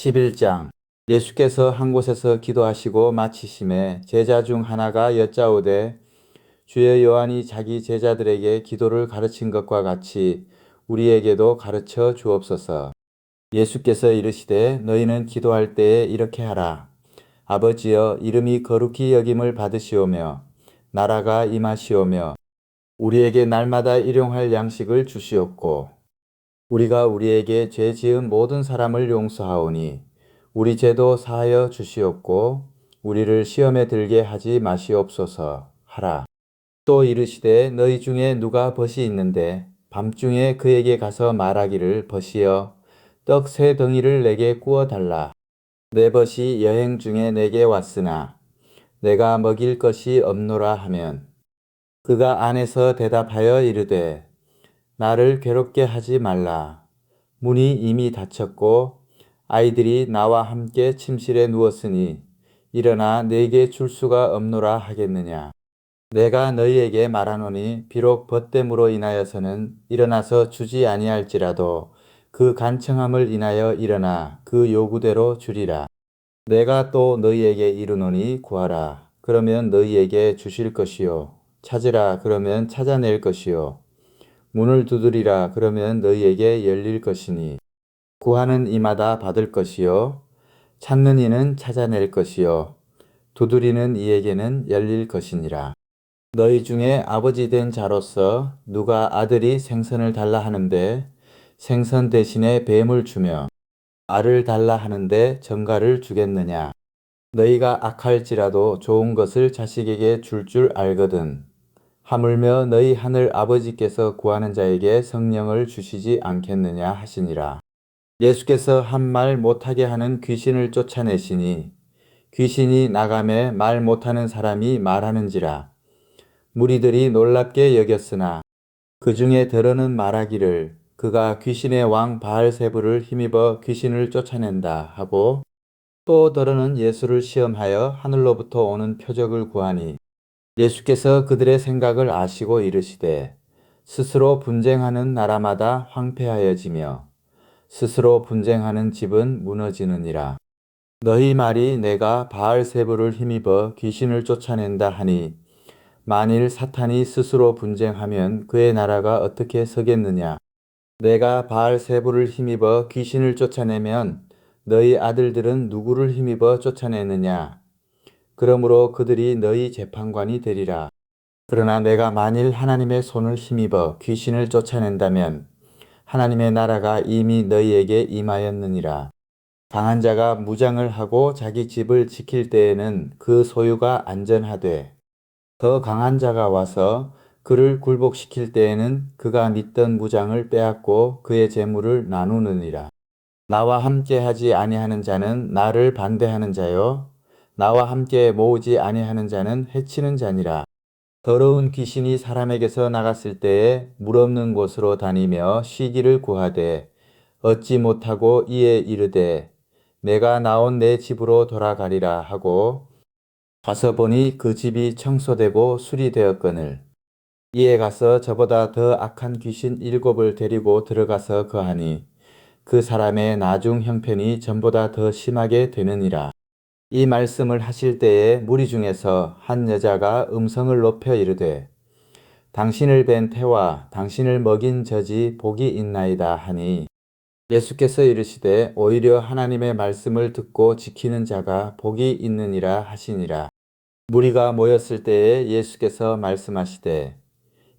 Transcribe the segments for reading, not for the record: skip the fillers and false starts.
11장. 예수께서 한 곳에서 기도하시고 마치심에 제자 중 하나가 여짜오되 주여, 요한이 자기 제자들에게 기도를 가르친 것과 같이 우리에게도 가르쳐 주옵소서. 예수께서 이르시되 너희는 기도할 때에 이렇게 하라. 아버지여, 이름이 거룩히 여김을 받으시오며 나라가 임하시오며 우리에게 날마다 일용할 양식을 주시옵고 우리가 우리에게 죄 지은 모든 사람을 용서하오니 우리 죄도 사하여 주시옵고 우리를 시험에 들게 하지 마시옵소서 하라. 또 이르시되 너희 중에 누가 벗이 있는데 밤중에 그에게 가서 말하기를 벗이여 떡 세 덩이를 내게 구워 달라. 내 벗이 여행 중에 내게 왔으나 내가 먹일 것이 없노라 하면 그가 안에서 대답하여 이르되 나를 괴롭게 하지 말라. 문이 이미 닫혔고 아이들이 나와 함께 침실에 누웠으니 일어나 내게 줄 수가 없노라 하겠느냐. 내가 너희에게 말하노니 비록 벗됨으로 인하여서는 일어나서 주지 아니할지라도 그 간청함을 인하여 일어나 그 요구대로 주리라. 내가 또 너희에게 이르노니 구하라. 그러면 너희에게 주실 것이요. 찾으라. 그러면 찾아낼 것이요. 문을 두드리라. 그러면 너희에게 열릴 것이니 구하는 이마다 받을 것이요 찾는 이는 찾아낼 것이요 두드리는 이에게는 열릴 것이니라. 너희 중에 아버지 된 자로서 누가 아들이 생선을 달라 하는데 생선 대신에 뱀을 주며 알을 달라 하는데 정갈을 주겠느냐. 너희가 악할지라도 좋은 것을 자식에게 줄 알거든. 하물며 너희 하늘 아버지께서 구하는 자에게 성령을 주시지 않겠느냐 하시니라. 예수께서 한 말 못하게 하는 귀신을 쫓아내시니 귀신이 나가매 말 못하는 사람이 말하는지라. 무리들이 놀랍게 여겼으나 그 중에 더러는 말하기를 그가 귀신의 왕 바알세불을 힘입어 귀신을 쫓아낸다 하고 또 더러는 예수를 시험하여 하늘로부터 오는 표적을 구하니 예수께서 그들의 생각을 아시고 이르시되 스스로 분쟁하는 나라마다 황폐하여지며 스스로 분쟁하는 집은 무너지느니라. 너희 말이 내가 바알세불을 힘입어 귀신을 쫓아낸다 하니 만일 사탄이 스스로 분쟁하면 그의 나라가 어떻게 서겠느냐. 내가 바알세불을 힘입어 귀신을 쫓아내면 너희 아들들은 누구를 힘입어 쫓아내느냐. 그러므로 그들이 너희 재판관이 되리라. 그러나 내가 만일 하나님의 손을 힘입어 귀신을 쫓아낸다면 하나님의 나라가 이미 너희에게 임하였느니라. 강한 자가 무장을 하고 자기 집을 지킬 때에는 그 소유가 안전하되 더 강한 자가 와서 그를 굴복시킬 때에는 그가 믿던 무장을 빼앗고 그의 재물을 나누느니라. 나와 함께 하지 아니하는 자는 나를 반대하는 자요 나와 함께 모으지 아니하는 자는 해치는 자니라. 더러운 귀신이 사람에게서 나갔을 때에 물 없는 곳으로 다니며 쉬기를 구하되 얻지 못하고 이에 이르되 내가 나온 내 집으로 돌아가리라 하고 가서 보니 그 집이 청소되고 수리되었거늘 이에 가서 저보다 더 악한 귀신 7을 데리고 들어가서 거하니 그 사람의 나중 형편이 전보다 더 심하게 되느니라. 이 말씀을 하실 때에 무리 중에서 한 여자가 음성을 높여 이르되 당신을 뵌 태와 당신을 먹인 젖이 복이 있나이다 하니 예수께서 이르시되 오히려 하나님의 말씀을 듣고 지키는 자가 복이 있느니라 하시니라. 무리가 모였을 때에 예수께서 말씀하시되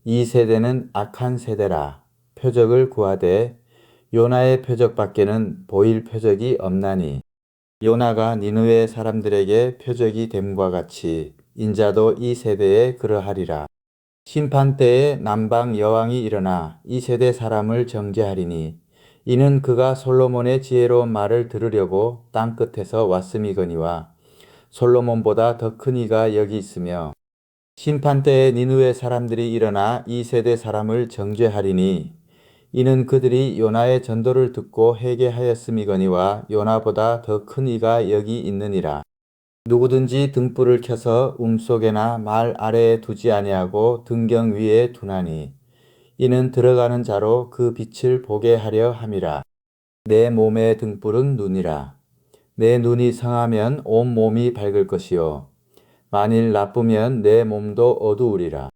이 세대는 악한 세대라. 표적을 구하되 요나의 표적밖에는 보일 표적이 없나니 요나가 니느웨 사람들에게 표적이 됨과 같이 인자도 이 세대에 그러하리라. 심판 때에 남방 여왕이 일어나 이 세대 사람을 정죄하리니 이는 그가 솔로몬의 지혜로운 말을 들으려고 땅 끝에서 왔음이거니와 솔로몬보다 더 큰 이가 여기 있으며 심판 때에 니느웨 사람들이 일어나 이 세대 사람을 정죄하리니 이는 그들이 요나의 전도를 듣고 회개하였음이거니와 요나보다 더 큰 이가 여기 있느니라. 누구든지 등불을 켜서 속에나 말 아래에 두지 아니하고 등경 위에 두나니 이는 들어가는 자로 그 빛을 보게 하려 함이라. 내 몸의 등불은 눈이라. 내 눈이 성하면 온 몸이 밝을 것이요 만일 나쁘면 내 몸도 어두우리라.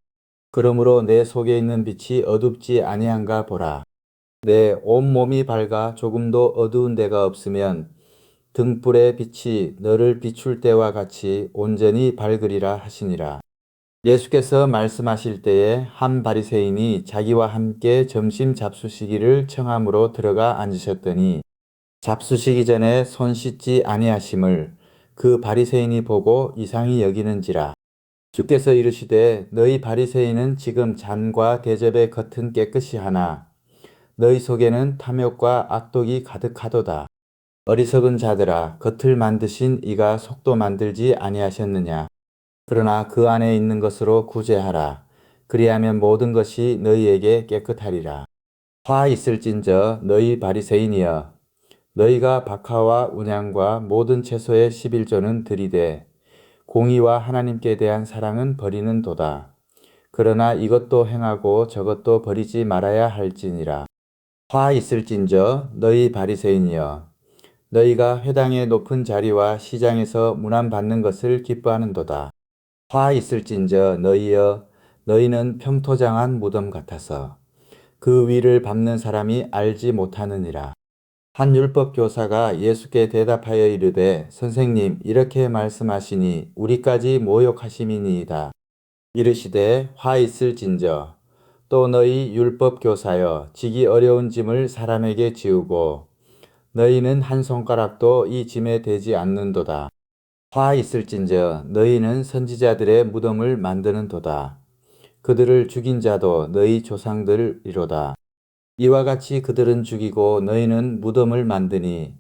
그러므로 내 속에 있는 빛이 어둡지 아니한가 보라. 내 온몸이 밝아 조금도 어두운 데가 없으면 등불의 빛이 너를 비출 때와 같이 온전히 밝으리라 하시니라. 예수께서 말씀하실 때에 한 바리새인이 자기와 함께 점심 잡수시기를 청함으로 들어가 앉으셨더니 잡수시기 전에 손 씻지 아니하심을 그 바리새인이 보고 이상히 여기는지라. 주께서 이르시되 너희 바리새인은 지금 잔과 대접의 겉은 깨끗이 하나 너희 속에는 탐욕과 악독이 가득하도다. 어리석은 자들아, 겉을 만드신 이가 속도 만들지 아니하셨느냐. 그러나 그 안에 있는 것으로 구제하라. 그리하면 모든 것이 너희에게 깨끗하리라. 화 있을진저 너희 바리새인이여, 너희가 박하와 운양과 모든 채소의 11조는 들이되 공의와 하나님께 대한 사랑은 버리는 도다. 그러나 이것도 행하고 저것도 버리지 말아야 할지니라. 화 있을진저 너희 바리새인이여, 너희가 회당의 높은 자리와 시장에서 문안받는 것을 기뻐하는도다. 화 있을진저 너희여, 너희는 평토장한 무덤 같아서 그 위를 밟는 사람이 알지 못하느니라. 한 율법 교사가 예수께 대답하여 이르되 선생님 이렇게 말씀하시니 우리까지 모욕하심이니이다. 이르시되 화 있을진저 또 너희 율법 교사여 지기 어려운 짐을 사람에게 지우고 너희는 한 손가락도 이 짐에 대지 않는도다. 화 있을진저 너희는 선지자들의 무덤을 만드는도다. 그들을 죽인 자도 너희 조상들이로다. 이와 같이 그들은 죽이고 너희는 무덤을 만드니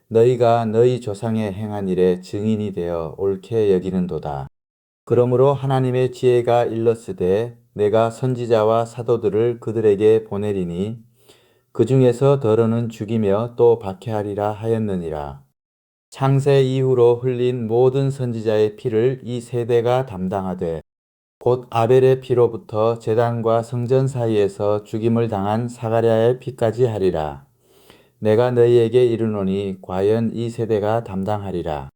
너희가 너희 조상의 행한 일에 증인이 되어 옳게 여기는도다. 그러므로 하나님의 지혜가 일렀으되 내가 선지자와 사도들을 그들에게 보내리니 그 중에서 더러는 죽이며 또 박해하리라 하였느니라. 창세 이후로 흘린 모든 선지자의 피를 이 세대가 담당하되 곧 아벨의 피로부터 제단과 성전 사이에서 죽임을 당한 사가랴의 피까지 하리라. 내가 너희에게 이르노니 과연 이 세대가 담당하리라.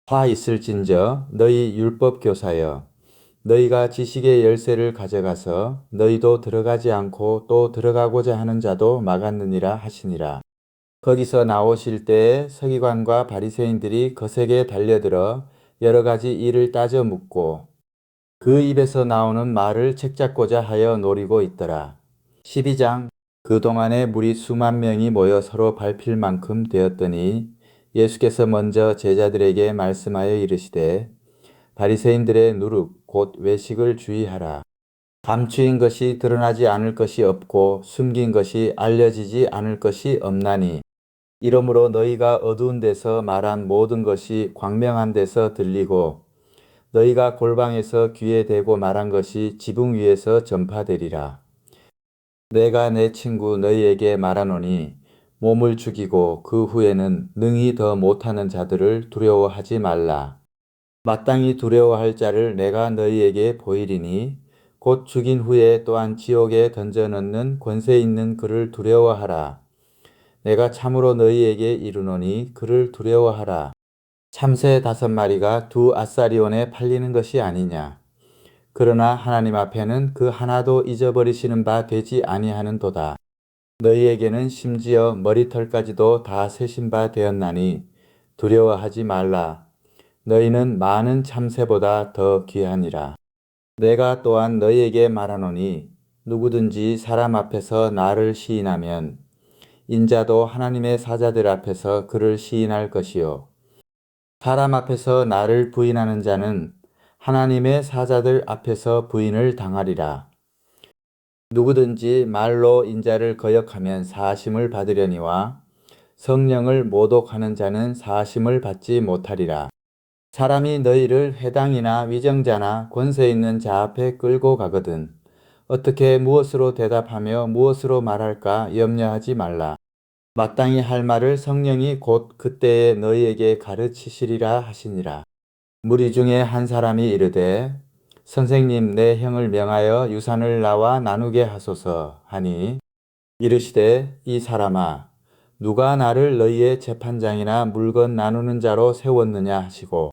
화 있을진저 너희 율법 교사여, 너희가 지식의 열쇠를 가져가서 너희도 들어가지 않고 또 들어가고자 하는 자도 막았느니라 하시니라. 거기서 나오실 때에 서기관과 바리새인들이 거세게 달려들어 여러 가지 일을 따져 묻고 그 입에서 나오는 말을 책잡고자 하여 노리고 있더라. 12장. 그동안에 무리 수만 명이 모여 서로 밟힐 만큼 되었더니 예수께서 먼저 제자들에게 말씀하여 이르시되 바리새인들의 누룩 곧 외식을 주의하라. 감추인 것이 드러나지 않을 것이 없고 숨긴 것이 알려지지 않을 것이 없나니 이러므로 너희가 어두운 데서 말한 모든 것이 광명한 데서 들리고 너희가 골방에서 귀에 대고 말한 것이 지붕 위에서 전파되리라. 내가 내 친구 너희에게 말하노니 몸을 죽이고 그 후에는 능히 더 못하는 자들을 두려워하지 말라. 마땅히 두려워할 자를 내가 너희에게 보이리니 곧 죽인 후에 또한 지옥에 던져 넣는 권세 있는 그를 두려워하라. 내가 참으로 너희에게 이르노니 그를 두려워하라. 참새 5마리가 두 아사리온에 팔리는 것이 아니냐. 그러나 하나님 앞에는 그 하나도 잊어버리시는 바 되지 아니하는도다. 너희에게는 심지어 머리털까지도 다 세신 바 되었나니 두려워하지 말라. 너희는 많은 참새보다 더 귀하니라. 내가 또한 너희에게 말하노니 누구든지 사람 앞에서 나를 시인하면 인자도 하나님의 사자들 앞에서 그를 시인할 것이요. 사람 앞에서 나를 부인하는 자는 하나님의 사자들 앞에서 부인을 당하리라. 누구든지 말로 인자를 거역하면 사하심을 받으려니와 성령을 모독하는 자는 사하심을 받지 못하리라. 사람이 너희를 회당이나 위정자나 권세 있는 자 앞에 끌고 가거든 어떻게 무엇으로 대답하며 무엇으로 말할까 염려하지 말라. 마땅히 할 말을 성령이 곧 그때에 너희에게 가르치시리라 하시니라. 무리 중에 한 사람이 이르되 선생님 내 형을 명하여 유산을 나와 나누게 하소서 하니 이르시되 이 사람아 누가 나를 너희의 재판장이나 물건 나누는 자로 세웠느냐 하시고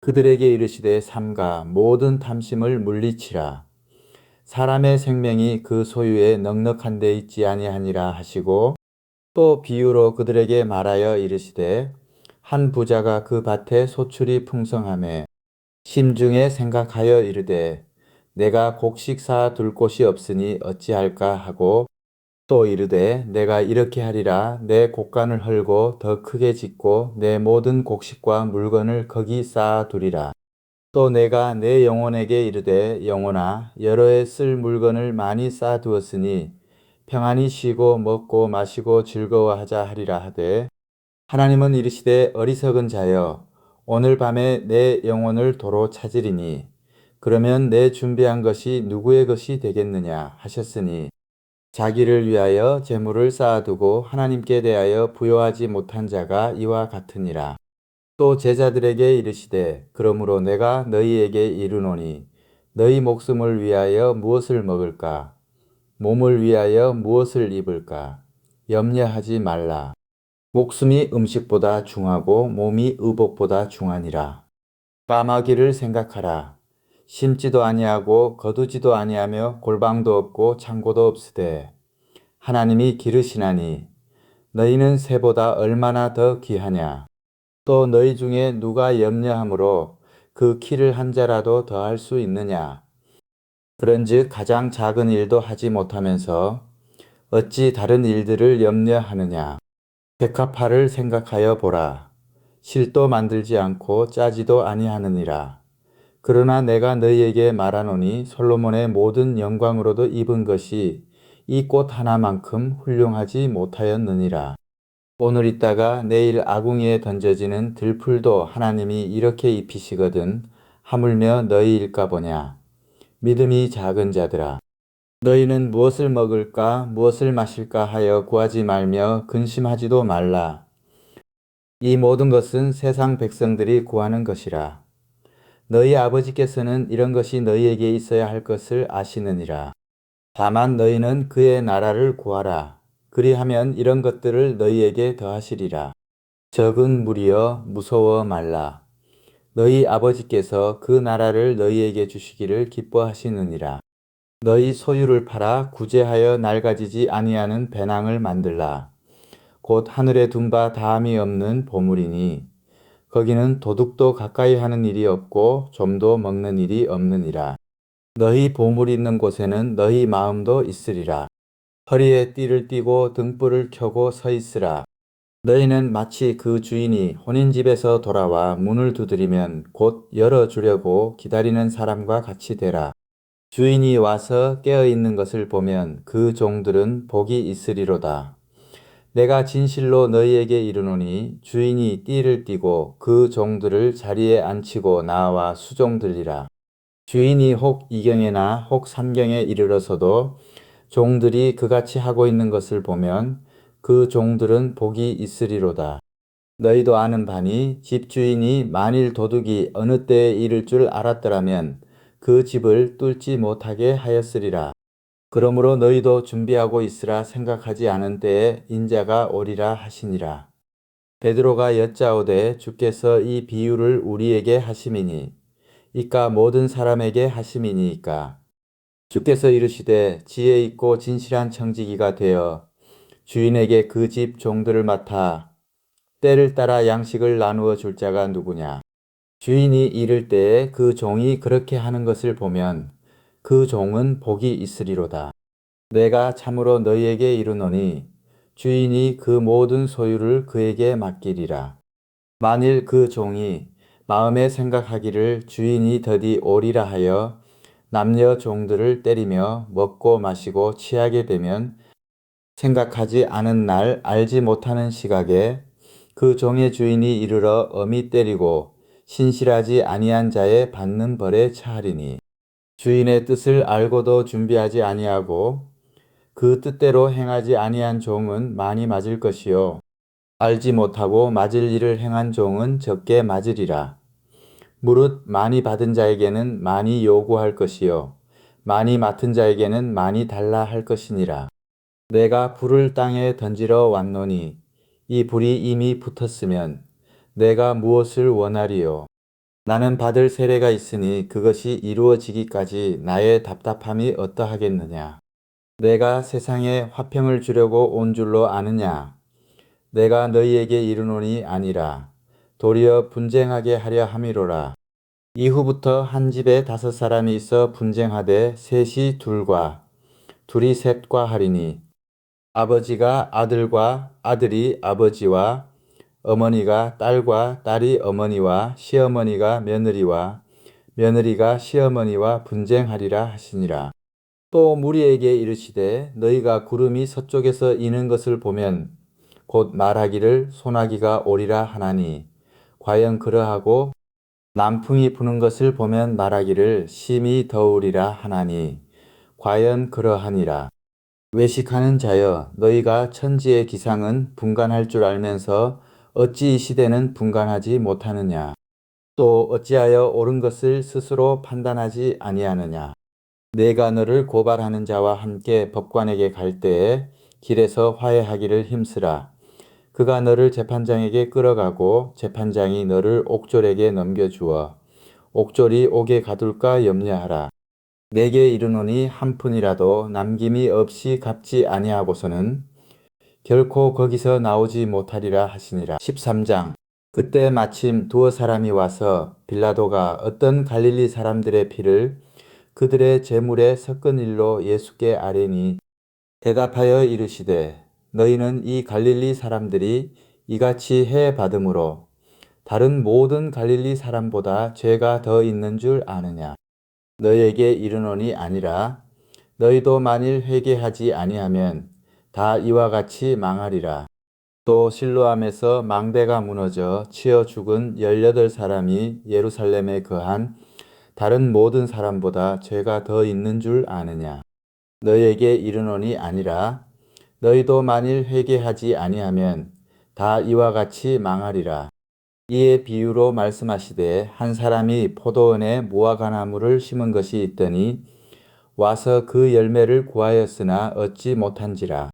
그들에게 이르시되 삼가 모든 탐심을 물리치라. 사람의 생명이 그 소유에 넉넉한 데 있지 아니하니라 하시고 또 비유로 그들에게 말하여 이르시되 한 부자가 그 밭에 소출이 풍성하매 심중에 생각하여 이르되 내가 곡식 쌓아 둘 곳이 없으니 어찌할까 하고 또 이르되 내가 이렇게 하리라. 내 곡간을 헐고 더 크게 짓고 내 모든 곡식과 물건을 거기 쌓아 두리라. 또 내가 내 영혼에게 이르되 영혼아 여러 해 쓸 물건을 많이 쌓아 두었으니 평안히 쉬고 먹고 마시고 즐거워하자 하리라 하되 하나님은 이르시되 어리석은 자여 오늘 밤에 내 영혼을 도로 찾으리니 그러면 내 준비한 것이 누구의 것이 되겠느냐 하셨으니 자기를 위하여 재물을 쌓아두고 하나님께 대하여 부요하지 못한 자가 이와 같으니라. 또 제자들에게 이르시되 그러므로 내가 너희에게 이르노니 너희 목숨을 위하여 무엇을 먹을까 몸을 위하여 무엇을 입을까 염려하지 말라. 목숨이 음식보다 중하고 몸이 의복보다 중하니라. 까마귀를 생각하라. 심지도 아니하고 거두지도 아니하며 골방도 없고 창고도 없으되 하나님이 기르시나니 너희는 새보다 얼마나 더 귀하냐. 또 너희 중에 누가 염려함으로 그 키를 한 자라도 더할 수 있느냐. 그런즉 가장 작은 일도 하지 못하면서 어찌 다른 일들을 염려하느냐. 백합화를 생각하여 보라. 실도 만들지 않고 짜지도 아니하느니라. 그러나 내가 너희에게 말하노니 솔로몬의 모든 영광으로도 입은 것이 이 꽃 하나만큼 훌륭하지 못하였느니라. 오늘 있다가 내일 아궁이에 던져지는 들풀도 하나님이 이렇게 입히시거든 하물며 너희일까 보냐. 믿음이 작은 자들아. 너희는 무엇을 먹을까 무엇을 마실까 하여 구하지 말며 근심하지도 말라. 이 모든 것은 세상 백성들이 구하는 것이라. 너희 아버지께서는 이런 것이 너희에게 있어야 할 것을 아시느니라. 다만 너희는 그의 나라를 구하라. 그리하면 이런 것들을 너희에게 더하시리라. 적은 무리여 무서워 말라. 너희 아버지께서 그 나라를 너희에게 주시기를 기뻐하시느니라. 너희 소유를 팔아 구제하여 낡아지지 아니하는 배낭을 만들라. 곧 하늘에 둔 바 다함이 없는 보물이니 거기는 도둑도 가까이 하는 일이 없고 좀도 먹는 일이 없느니라. 너희 보물이 있는 곳에는 너희 마음도 있으리라. 허리에 띠를 띠고 등불을 켜고 서 있으라. 너희는 마치 그 주인이 혼인집에서 돌아와 문을 두드리면 곧 열어주려고 기다리는 사람과 같이 되라. 주인이 와서 깨어있는 것을 보면 그 종들은 복이 있으리로다. 내가 진실로 너희에게 이르노니 주인이 띠를 띠고 그 종들을 자리에 앉히고 나와 수종들리라. 주인이 혹 이경에나 혹 삼경에 이르러서도 종들이 그같이 하고 있는 것을 보면 그 종들은 복이 있으리로다. 너희도 아는 바니 집주인이 만일 도둑이 어느 때에 이를 줄 알았더라면 그 집을 뚫지 못하게 하였으리라. 그러므로 너희도 준비하고 있으라. 생각하지 않은 때에 인자가 오리라 하시니라. 베드로가 여짜오되 주께서 이 비유를 우리에게 하심이니 이까 모든 사람에게 하심이니이까. 주께서 이르시되 지혜 있고 진실한 청지기가 되어 주인에게 그 집 종들을 맡아 때를 따라 양식을 나누어 줄 자가 누구냐. 주인이 이를 때에 그 종이 그렇게 하는 것을 보면 그 종은 복이 있으리로다. 내가 참으로 너희에게 이르노니 주인이 그 모든 소유를 그에게 맡기리라. 만일 그 종이 마음에 생각하기를 주인이 더디 오리라 하여 남녀 종들을 때리며 먹고 마시고 취하게 되면 생각하지 않은 날 알지 못하는 시각에 그 종의 주인이 이르러 엄히 때리고 신실하지 아니한 자의 받는 벌에 처하리니 주인의 뜻을 알고도 준비하지 아니하고 그 뜻대로 행하지 아니한 종은 많이 맞을 것이요 알지 못하고 맞을 일을 행한 종은 적게 맞으리라. 무릇 많이 받은 자에게는 많이 요구할 것이요 많이 맡은 자에게는 많이 달라 할 것이니라. 내가 불을 땅에 던지러 왔노니 이 불이 이미 붙었으면 내가 무엇을 원하리요? 나는 받을 세례가 있으니 그것이 이루어지기까지 나의 답답함이 어떠하겠느냐? 내가 세상에 화평을 주려고 온 줄로 아느냐? 내가 너희에게 이르노니 아니라 도리어 분쟁하게 하려 함이로라. 이후부터 한 집에 5사람이 있어 분쟁하되 셋이 둘과 둘이 셋과 하리니 아버지가 아들과 아들이 아버지와 어머니가 딸과 딸이 어머니와 시어머니가 며느리와 며느리가 시어머니와 분쟁하리라 하시니라. 또 무리에게 이르시되 너희가 구름이 서쪽에서 이는 것을 보면 곧 말하기를 소나기가 오리라 하나니 과연 그러하고 남풍이 부는 것을 보면 말하기를 심히 더우리라 하나니 과연 그러하니라. 외식하는 자여 너희가 천지의 기상은 분간할 줄 알면서 어찌 이 시대는 분간하지 못하느냐. 또 어찌하여 옳은 것을 스스로 판단하지 아니하느냐. 내가 너를 고발하는 자와 함께 법관에게 갈 때에 길에서 화해하기를 힘쓰라. 그가 너를 재판장에게 끌어가고 재판장이 너를 옥졸에게 넘겨주어 옥졸이 옥에 가둘까 염려하라. 내게 이르노니 한 푼이라도 남김이 없이 갚지 아니하고서는 결코 거기서 나오지 못하리라 하시니라. 13장. 그때 마침 두어 사람이 와서 빌라도가 어떤 갈릴리 사람들의 피를 그들의 제물에 섞은 일로 예수께 아뢰니 대답하여 이르시되 너희는 이 갈릴리 사람들이 이같이 해 받음으로 다른 모든 갈릴리 사람보다 죄가 더 있는 줄 아느냐. 너희에게 이르노니 아니라 너희도 만일 회개하지 아니하면 다 이와 같이 망하리라. 또 실로암에서 망대가 무너져 치여 죽은 18사람이 예루살렘에 거한 다른 모든 사람보다 죄가 더 있는 줄 아느냐. 너희에게 이르노니 아니라 너희도 만일 회개하지 아니하면 다 이와 같이 망하리라. 이에 비유로 말씀하시되 한 사람이 포도원에 무화과나무를 심은 것이 있더니 와서 그 열매를 구하였으나 얻지 못한지라.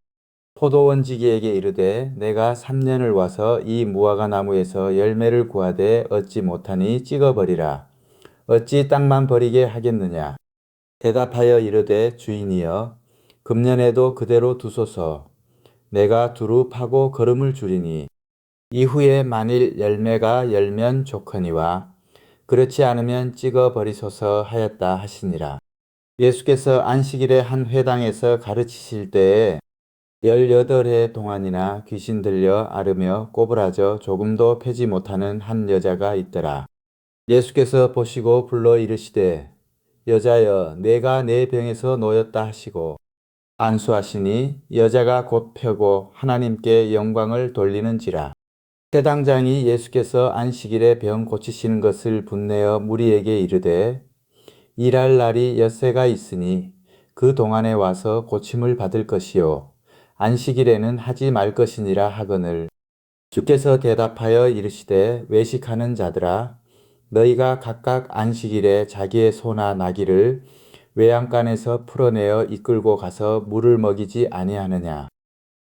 포도원지기에게 이르되 내가 3년을 와서 이 무화과나무에서 열매를 구하되 얻지 못하니 찍어버리라. 어찌 땅만 버리게 하겠느냐. 대답하여 이르되 주인이여 금년에도 그대로 두소서. 내가 두루 파고 거름을 주리니 이후에 만일 열매가 열면 좋거니와 그렇지 않으면 찍어 버리소서 하였다 하시니라. 예수께서 안식일에 한 회당에서 가르치실 때에 18해 동안이나 귀신 들려 앓으며 꼬부라져 조금도 펴지 못하는 한 여자가 있더라. 예수께서 보시고 불러 이르시되 여자여 내가 내 병에서 놓였다 하시고 안수하시니 여자가 곧 펴고 하나님께 영광을 돌리는지라. 회당장이 예수께서 안식일에 병 고치시는 것을 분내어 무리에게 이르되 일할 날이 엿새가 있으니 그 동안에 와서 고침을 받을 것이요 안식일에는 하지 말 것이니라 하거늘. 주께서 대답하여 이르시되 외식하는 자들아 너희가 각각 안식일에 자기의 소나 나귀를 외양간에서 풀어내어 이끌고 가서 물을 먹이지 아니하느냐.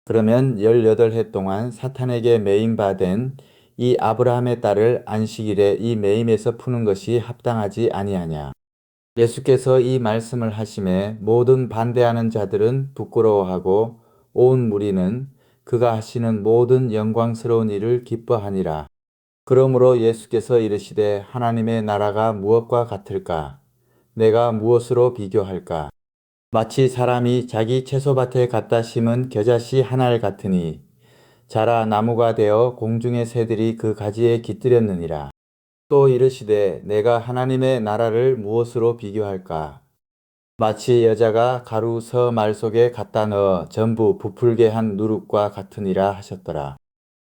그러면 18해 동안 사탄에게 매임받은 이 아브라함의 딸을 안식일에 이 매임에서 푸는 것이 합당하지 아니하냐. 예수께서 이 말씀을 하심에 모든 반대하는 자들은 부끄러워하고 온 무리는 그가 하시는 모든 영광스러운 일을 기뻐하니라. 그러므로 예수께서 이르시되 하나님의 나라가 무엇과 같을까? 내가 무엇으로 비교할까? 마치 사람이 자기 채소밭에 갖다 심은 겨자씨 하나를 같으니 자라 나무가 되어 공중의 새들이 그 가지에 깃들였느니라. 또 이르시되 내가 하나님의 나라를 무엇으로 비교할까? 마치 여자가 가루 서 말 속에 갖다 넣어 전부 부풀게 한 누룩과 같으니라 하셨더라.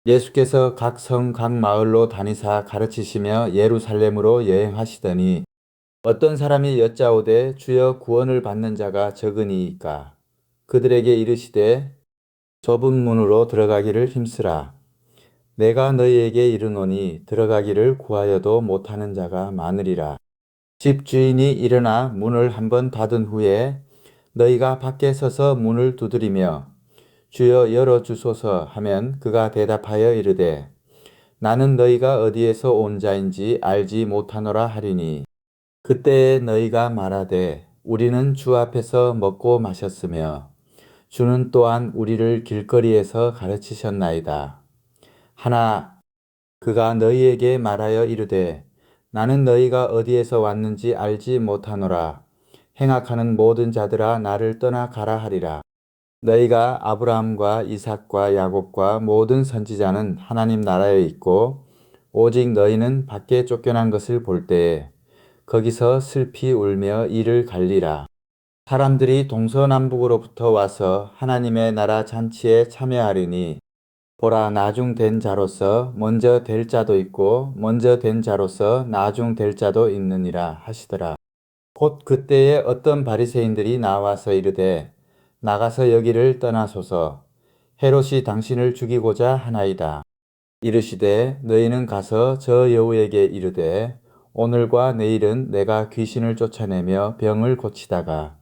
예수께서 각 성 각 마을로 다니사 가르치시며 예루살렘으로 여행하시더니 어떤 사람이 여짜오되 주여 구원을 받는 자가 적으니이까. 그들에게 이르시되 좁은 문으로 들어가기를 힘쓰라. 내가 너희에게 이르노니 들어가기를 구하여도 못하는 자가 많으리라. 집주인이 일어나 문을 한번 닫은 후에 너희가 밖에 서서 문을 두드리며 주여 열어주소서 하면 그가 대답하여 이르되 나는 너희가 어디에서 온 자인지 알지 못하노라 하리니 그때에 너희가 말하되 우리는 주 앞에서 먹고 마셨으며 주는 또한 우리를 길거리에서 가르치셨나이다. 하나 그가 너희에게 말하여 이르되 나는 너희가 어디에서 왔는지 알지 못하노라. 행악하는 모든 자들아 나를 떠나 가라 하리라. 너희가 아브라함과 이삭과 야곱과 모든 선지자는 하나님 나라에 있고 오직 너희는 밖에 쫓겨난 것을 볼 때에 거기서 슬피 울며 이를 갈리라. 사람들이 동서남북으로부터 와서 하나님의 나라 잔치에 참여하리니 보라 나중 된 자로서 먼저 될 자도 있고 먼저 된 자로서 나중 될 자도 있느니라 하시더라. 곧 그때에 어떤 바리새인들이 나와서 이르되 나가서 여기를 떠나소서 헤롯이 당신을 죽이고자 하나이다. 이르시되 너희는 가서 저 여우에게 이르되 오늘과 내일은 내가 귀신을 쫓아내며 병을 고치다가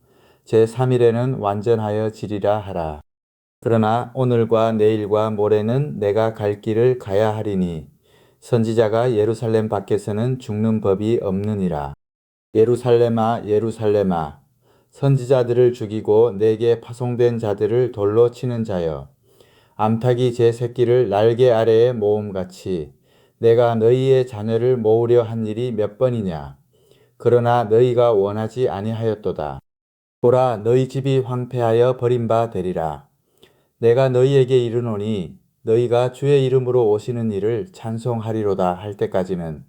제3일에는 완전하여 지리라 하라. 그러나 오늘과 내일과 모레는 내가 갈 길을 가야 하리니 선지자가 예루살렘 밖에서는 죽는 법이 없느니라. 예루살렘아 예루살렘아 선지자들을 죽이고 내게 파송된 자들을 돌로 치는 자여 암탉이 제 새끼를 날개 아래에 모음같이 내가 너희의 자녀를 모으려 한 일이 몇 번이냐. 그러나 너희가 원하지 아니하였도다. 보라 너희 집이 황폐하여 버린 바 되리라. 내가 너희에게 이르노니 너희가 주의 이름으로 오시는 이를 찬송하리로다 할 때까지는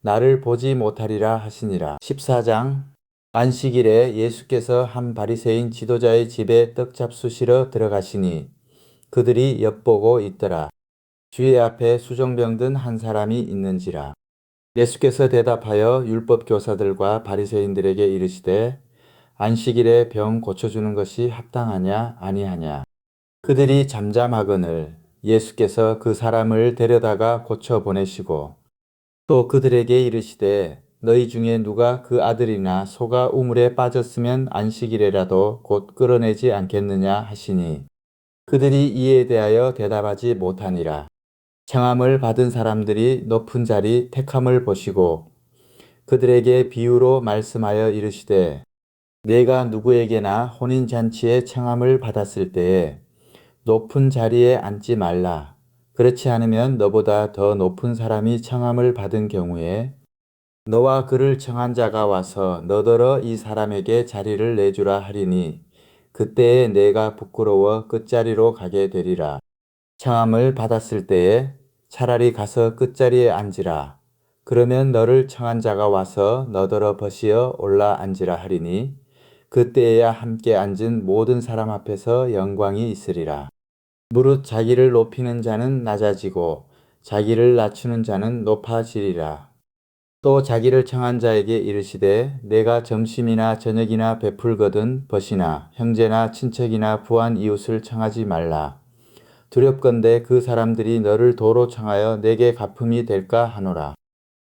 나를 보지 못하리라 하시니라. 14장 안식일에 예수께서 한 바리새인 지도자의 집에 떡 잡수시러 들어가시니 그들이 엿보고 있더라. 주의 앞에 수종병 든 한 사람이 있는지라. 예수께서 대답하여 율법 교사들과 바리새인들에게 이르시되 안식일에 병 고쳐주는 것이 합당하냐 아니하냐. 그들이 잠잠하거늘 예수께서 그 사람을 데려다가 고쳐 보내시고 또 그들에게 이르시되 너희 중에 누가 그 아들이나 소가 우물에 빠졌으면 안식일에라도 곧 끌어내지 않겠느냐 하시니 그들이 이에 대하여 대답하지 못하니라. 청함을 받은 사람들이 높은 자리 택함을 보시고 그들에게 비유로 말씀하여 이르시되 내가 누구에게나 혼인잔치에 청함을 받았을 때에 높은 자리에 앉지 말라. 그렇지 않으면 너보다 더 높은 사람이 청함을 받은 경우에 너와 그를 청한 자가 와서 너더러 이 사람에게 자리를 내주라 하리니 그때에 내가 부끄러워 끝자리로 가게 되리라. 청함을 받았을 때에 차라리 가서 끝자리에 앉으라. 그러면 너를 청한 자가 와서 너더러 벗이어 올라 앉으라 하리니 그때에야 함께 앉은 모든 사람 앞에서 영광이 있으리라. 무릇 자기를 높이는 자는 낮아지고 자기를 낮추는 자는 높아지리라. 또 자기를 청한 자에게 이르시되 내가 점심이나 저녁이나 베풀거든 벗이나 형제나 친척이나 부한 이웃을 청하지 말라. 두렵건대 그 사람들이 너를 도로 청하여 내게 갚음이 될까 하노라.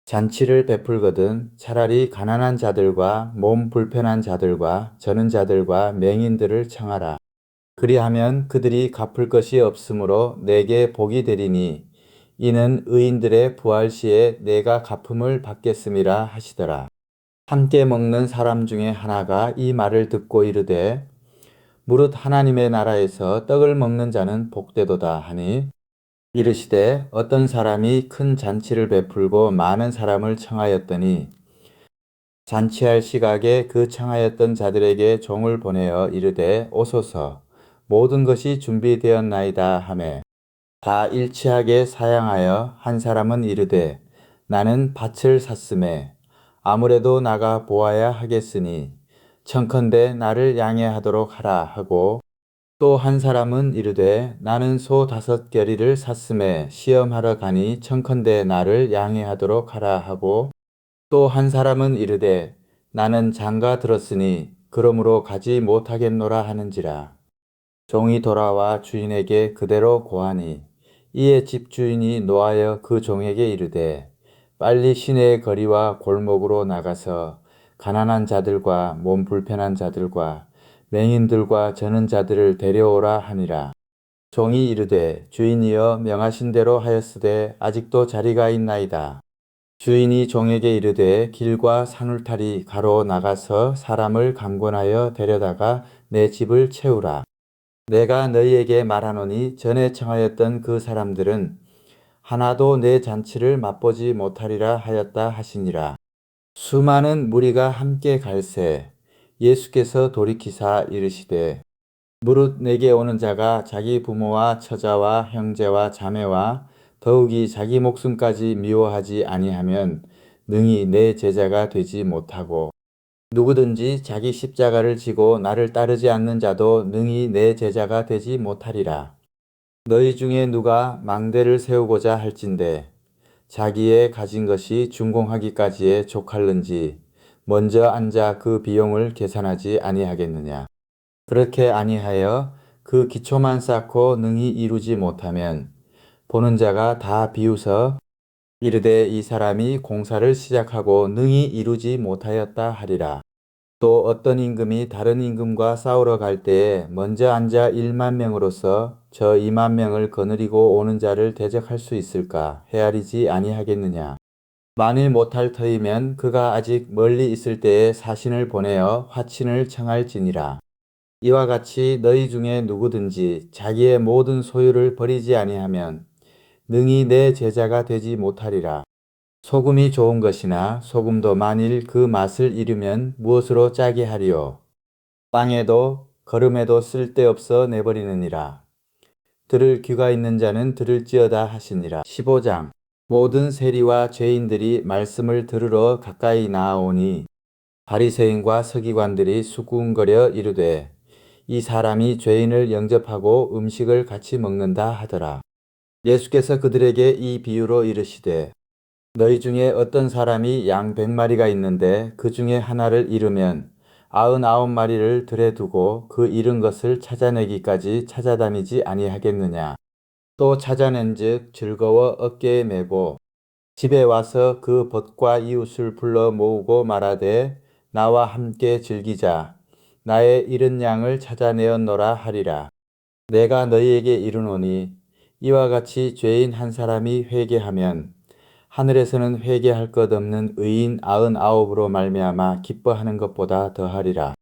잔치를 베풀거든 차라리 가난한 자들과 몸 불편한 자들과 저는 자들과 맹인들을 청하라. 그리하면 그들이 갚을 것이 없으므로 내게 복이 되리니 이는 의인들의 부활 시에 내가 갚음을 받겠음이라 하시더라. 함께 먹는 사람 중에 하나가 이 말을 듣고 이르되 무릇 하나님의 나라에서 떡을 먹는 자는 복되도다 하니 이르시되 어떤 사람이 큰 잔치를 베풀고 많은 사람을 청하였더니 잔치할 시각에 그 청하였던 자들에게 종을 보내어 이르되 오소서 모든 것이 준비되었나이다 하매 다 일치하게 사양하여 한 사람은 이르되 나는 밭을 샀음에 아무래도 나가 보아야 하겠으니 청컨대 나를 양해하도록 하라 하고 또 한 사람은 이르되 나는 소 5겨리를 샀음에 시험하러 가니 청컨대 나를 양해하도록 하라 하고 또 한 사람은 이르되 나는 장가 들었으니 그러므로 가지 못하겠노라 하는지라. 종이 돌아와 주인에게 그대로 고하니 이에 집주인이 노하여 그 종에게 이르되 빨리 시내의 거리와 골목으로 나가서 가난한 자들과 몸 불편한 자들과 맹인들과 저는 자들을 데려오라 하니라. 종이 이르되 주인이여 명하신 대로 하였으되 아직도 자리가 있나이다. 주인이 종에게 이르되 길과 산울타리 가로 나가서 사람을 감곤하여 데려다가 내 집을 채우라. 내가 너희에게 말하노니 전에 청하였던 그 사람들은 하나도 내 잔치를 맛보지 못하리라 하였다 하시니라. 수많은 무리가 함께 갈새 예수께서 돌이키사 이르시되 무릇 내게 오는 자가 자기 부모와 처자와 형제와 자매와 더욱이 자기 목숨까지 미워하지 아니하면 능히 내 제자가 되지 못하고 누구든지 자기 십자가를 지고 나를 따르지 않는 자도 능히 내 제자가 되지 못하리라. 너희 중에 누가 망대를 세우고자 할진대 자기의 가진 것이 준공하기까지에 족할는지 먼저 앉아 그 비용을 계산하지 아니하겠느냐. 그렇게 아니하여 그 기초만 쌓고 능히 이루지 못하면 보는 자가 다 비웃어 이르되 이 사람이 공사를 시작하고 능히 이루지 못하였다 하리라. 또 어떤 임금이 다른 임금과 싸우러 갈 때에 먼저 앉아 1만 명으로서 저 2만 명을 거느리고 오는 자를 대적할 수 있을까 헤아리지 아니하겠느냐. 만일 못할 터이면 그가 아직 멀리 있을 때에 사신을 보내어 화친을 청할지니라. 이와 같이 너희 중에 누구든지 자기의 모든 소유를 버리지 아니하면 능히 내 제자가 되지 못하리라. 소금이 좋은 것이나 소금도 만일 그 맛을 잃으면 무엇으로 짜게 하리요. 빵에도 거름에도 쓸데없어 내버리느니라. 들을 귀가 있는 자는 들을지어다 하시니라. 15장. 모든 세리와 죄인들이 말씀을 들으러 가까이 나아오니 바리새인과 서기관들이 수군거려 이르되 이 사람이 죄인을 영접하고 음식을 같이 먹는다 하더라. 예수께서 그들에게 이 비유로 이르시되 너희 중에 어떤 사람이 양 100마리가 있는데 그 중에 하나를 잃으면 99마리를 들에 두고 그 잃은 것을 찾아내기까지 찾아다니지 아니하겠느냐. 또 찾아낸즉 즐거워 어깨에 메고 집에 와서 그 벗과 이웃을 불러 모으고 말하되 나와 함께 즐기자. 나의 잃은 양을 찾아내었노라 하리라. 내가 너희에게 이르노니 이와 같이 죄인 한 사람이 회개하면 하늘에서는 회개할 것 없는 의인 99으로 말미암아 기뻐하는 것보다 더하리라.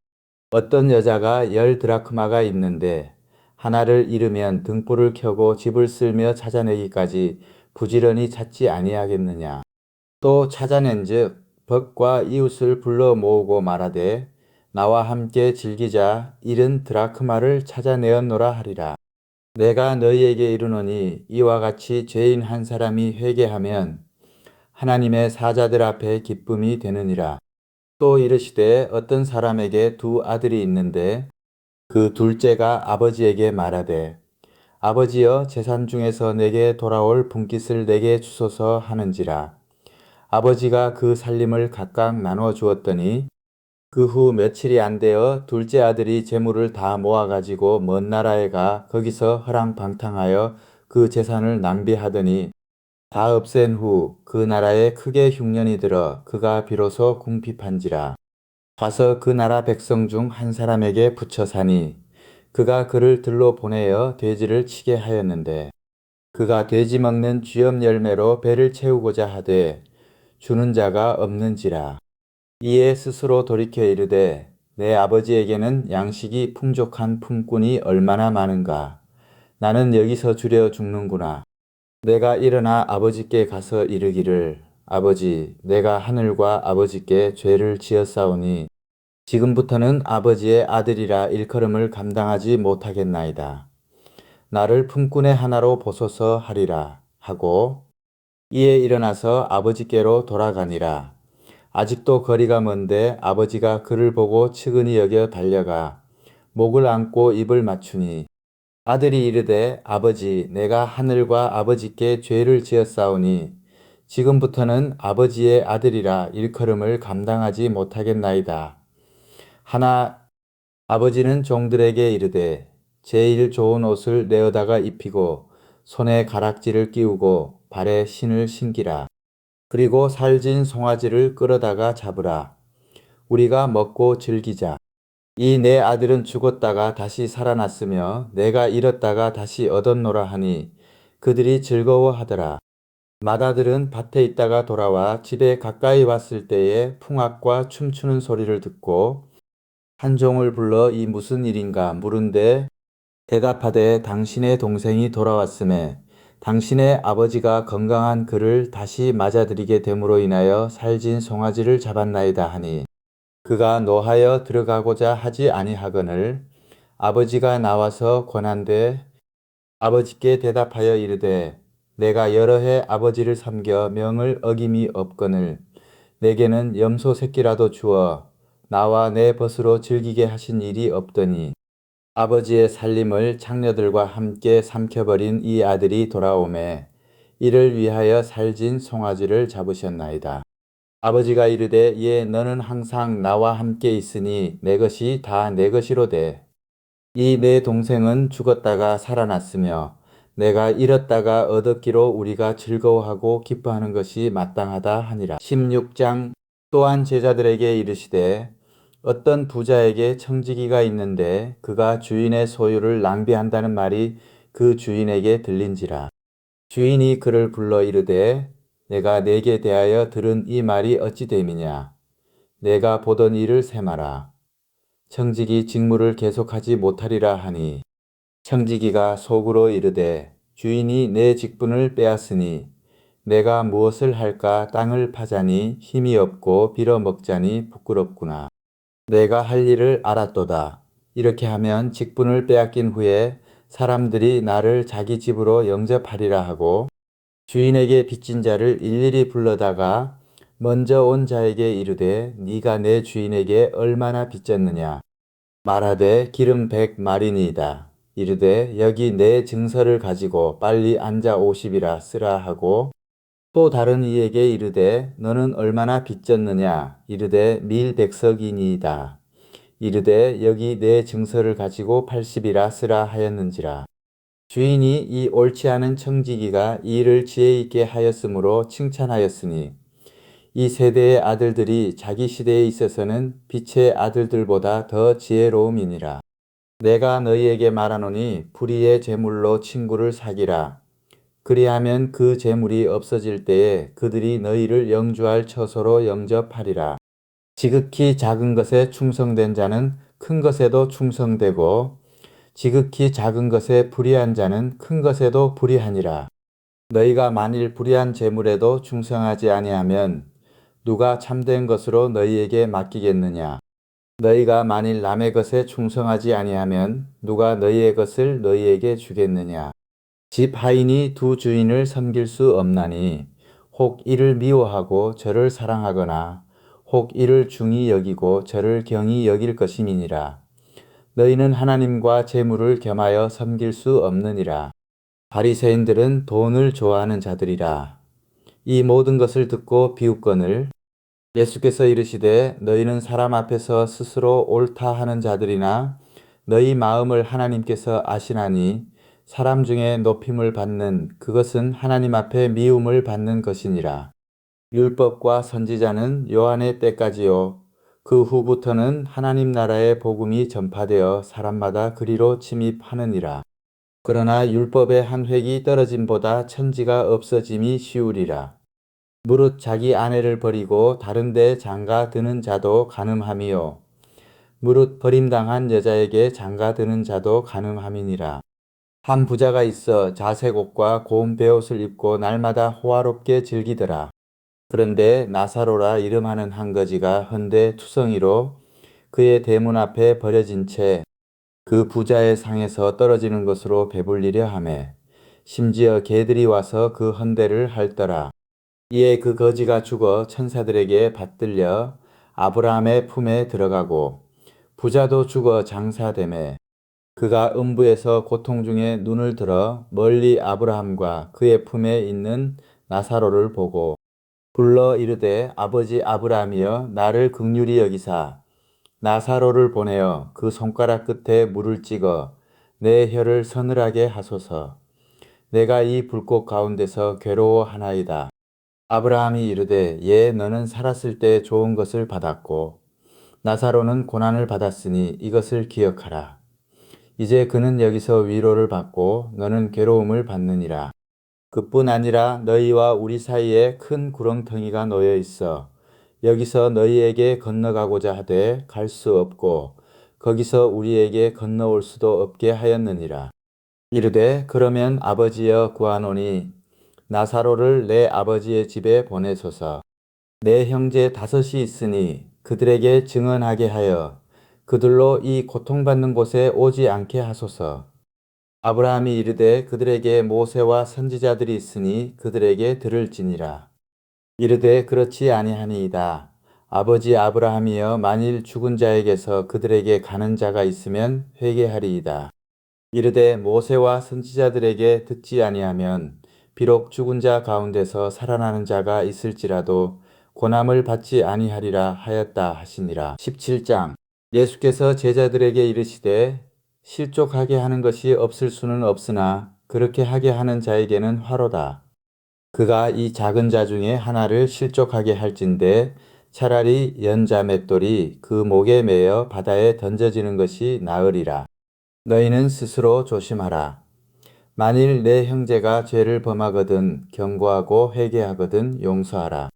어떤 여자가 10드라크마가 있는데 하나를 잃으면 등불을 켜고 집을 쓸며 찾아내기까지 부지런히 찾지 아니하겠느냐. 또 찾아낸즉 벗과 이웃을 불러 모으고 말하되 나와 함께 즐기자. 잃은 드라크마를 찾아내었노라 하리라. 내가 너희에게 이르노니 이와 같이 죄인 한 사람이 회개하면 하나님의 사자들 앞에 기쁨이 되느니라. 또 이르시되 어떤 사람에게 두 아들이 있는데 그 둘째가 아버지에게 말하되 아버지여 재산 중에서 내게 돌아올 분깃을 내게 주소서 하는지라. 아버지가 그 살림을 각각 나눠 주었더니 그 후 며칠이 안 되어 둘째 아들이 재물을 다 모아가지고 먼 나라에 가 거기서 허랑방탕하여 그 재산을 낭비하더니 다 없앤 후 그 나라에 크게 흉년이 들어 그가 비로소 궁핍한지라. 가서 그 나라 백성 중 한 사람에게 붙여 사니 그가 그를 들로 보내어 돼지를 치게 하였는데 그가 돼지 먹는 쥐염 열매로 배를 채우고자 하되 주는 자가 없는지라. 이에 스스로 돌이켜 이르되 내 아버지에게는 양식이 풍족한 품꾼이 얼마나 많은가. 나는 여기서 주려 죽는구나. 내가 일어나 아버지께 가서 이르기를 아버지 내가 하늘과 아버지께 죄를 지었사오니 지금부터는 아버지의 아들이라 일컬음을 감당하지 못하겠나이다. 나를 품꾼의 하나로 보소서 하리라 하고 이에 일어나서 아버지께로 돌아가니라. 아직도 거리가 먼데 아버지가 그를 보고 측은히 여겨 달려가 목을 안고 입을 맞추니 아들이 이르되 아버지 내가 하늘과 아버지께 죄를 지었사오니 지금부터는 아버지의 아들이라 일컬음을 감당하지 못하겠나이다. 하나 아버지는 종들에게 이르되 제일 좋은 옷을 내어다가 입히고 손에 가락지를 끼우고 발에 신을 신기라. 그리고 살진 송아지를 끌어다가 잡으라. 우리가 먹고 즐기자. 이 내 아들은 죽었다가 다시 살아났으며 내가 잃었다가 다시 얻었노라 하니 그들이 즐거워하더라. 맏아들은 밭에 있다가 돌아와 집에 가까이 왔을 때에 풍악과 춤추는 소리를 듣고 한 종을 불러 이 무슨 일인가 물은데 대답하되 당신의 동생이 돌아왔음에 당신의 아버지가 건강한 그를 다시 맞아들이게 됨으로 인하여 살진 송아지를 잡았나이다 하니 그가 노하여 들어가고자 하지 아니하거늘 아버지가 나와서 권한되 아버지께 대답하여 이르되 내가 여러 해 아버지를 섬겨 명을 어김이 없거늘 내게는 염소 새끼라도 주어 나와 내 벗으로 즐기게 하신 일이 없더니 아버지의 살림을 장녀들과 함께 삼켜버린 이 아들이 돌아오매 이를 위하여 살진 송아지를 잡으셨나이다. 아버지가 이르되 예 너는 항상 나와 함께 있으니 내 것이 다 내 것이로되 이 내 동생은 죽었다가 살아났으며 내가 잃었다가 얻었기로 우리가 즐거워하고 기뻐하는 것이 마땅하다 하니라. 16장 또한 제자들에게 이르시되 어떤 부자에게 청지기가 있는데 그가 주인의 소유를 낭비한다는 말이 그 주인에게 들린지라. 주인이 그를 불러 이르되 내가 네게 대하여 들은 이 말이 어찌 됨이냐. 내가 보던 일을 세마라. 청지기 직무를 계속하지 못하리라 하니 청지기가 속으로 이르되 주인이 내 직분을 빼앗으니 내가 무엇을 할까 땅을 파자니 힘이 없고 빌어먹자니 부끄럽구나. 내가 할 일을 알았도다. 이렇게 하면 직분을 빼앗긴 후에 사람들이 나를 자기 집으로 영접하리라 하고 주인에게 빚진 자를 일일이 불러다가 먼저 온 자에게 이르되 네가 내 주인에게 얼마나 빚졌느냐 말하되 기름 100마리니이다. 이르되 여기 내 증서를 가지고 빨리 앉아 오십이라 쓰라 하고 또 다른 이에게 이르되 너는 얼마나 빚졌느냐 이르되 밀 100석이니이다. 이르되 여기 내 증서를 가지고 80이라 쓰라 하였는지라. 주인이 이 옳지 않은 청지기가 이 일을 지혜 있게 하였으므로 칭찬하였으니 이 세대의 아들들이 자기 시대에 있어서는 빛의 아들들보다 더 지혜로움이니라. 내가 너희에게 말하노니 불의의 재물로 친구를 사기라. 그리하면 그 재물이 없어질 때에 그들이 너희를 영주할 처소로 영접하리라. 지극히 작은 것에 충성된 자는 큰 것에도 충성되고 지극히 작은 것에 불의한 자는 큰 것에도 불의하니라. 너희가 만일 불의한 재물에도 충성하지 아니하면 누가 참된 것으로 너희에게 맡기겠느냐? 너희가 만일 남의 것에 충성하지 아니하면 누가 너희의 것을 너희에게 주겠느냐? 집 하인이 두 주인을 섬길 수 없나니 혹 이를 미워하고 저를 사랑하거나 혹 이를 중히 여기고 저를 경히 여길 것임이니라. 너희는 하나님과 재물을 겸하여 섬길 수 없느니라. 바리새인들은 돈을 좋아하는 자들이라. 이 모든 것을 듣고 비웃거늘 예수께서 이르시되 너희는 사람 앞에서 스스로 옳다 하는 자들이나 너희 마음을 하나님께서 아시나니 사람 중에 높임을 받는 그것은 하나님 앞에 미움을 받는 것이니라. 율법과 선지자는 요한의 때까지요. 그 후부터는 하나님 나라의 복음이 전파되어 사람마다 그리로 침입하느니라. 그러나 율법의 한 획이 떨어짐보다 천지가 없어짐이 쉬우리라. 무릇 자기 아내를 버리고 다른 데 장가 드는 자도 간음함이요. 무릇 버림당한 여자에게 장가 드는 자도 간음함이니라. 한 부자가 있어 자색 옷과 고운 베옷을 입고 날마다 호화롭게 즐기더라. 그런데 나사로라 이름하는 한 거지가 헌데 투성이로 그의 대문 앞에 버려진 채 그 부자의 상에서 떨어지는 것으로 배불리려 하매 심지어 개들이 와서 그 헌대를 핥더라. 이에 그 거지가 죽어 천사들에게 받들려 아브라함의 품에 들어가고 부자도 죽어 장사되매 그가 음부에서 고통 중에 눈을 들어 멀리 아브라함과 그의 품에 있는 나사로를 보고 불러 이르되 아버지 아브라함이여 나를 긍휼히 여기사 나사로를 보내어 그 손가락 끝에 물을 찍어 내 혀를 서늘하게 하소서. 내가 이 불꽃 가운데서 괴로워하나이다. 아브라함이 이르되 예 너는 살았을 때 좋은 것을 받았고 나사로는 고난을 받았으니 이것을 기억하라. 이제 그는 여기서 위로를 받고 너는 괴로움을 받느니라. 그뿐 아니라 너희와 우리 사이에 큰 구렁텅이가 놓여 있어 여기서 너희에게 건너가고자 하되 갈 수 없고 거기서 우리에게 건너올 수도 없게 하였느니라. 이르되 그러면 아버지여 구하노니 나사로를 내 아버지의 집에 보내소서. 내 형제 5이 있으니 그들에게 증언하게 하여 그들로 이 고통받는 곳에 오지 않게 하소서. 아브라함이 이르되 그들에게 모세와 선지자들이 있으니 그들에게 들을지니라. 이르되 그렇지 아니하니이다. 아버지 아브라함이여 만일 죽은 자에게서 그들에게 가는 자가 있으면 회개하리이다. 이르되 모세와 선지자들에게 듣지 아니하면 비록 죽은 자 가운데서 살아나는 자가 있을지라도 고난을 받지 아니하리라 하였다 하시니라. 17장. 예수께서 제자들에게 이르시되 실족하게 하는 것이 없을 수는 없으나 그렇게 하게 하는 자에게는 화로다. 그가 이 작은 자 중에 하나를 실족하게 할진대 차라리 연자 맷돌이 그 목에 매어 바다에 던져지는 것이 나으리라. 너희는 스스로 조심하라. 만일 내 형제가 죄를 범하거든 경고하고 회개하거든 용서하라.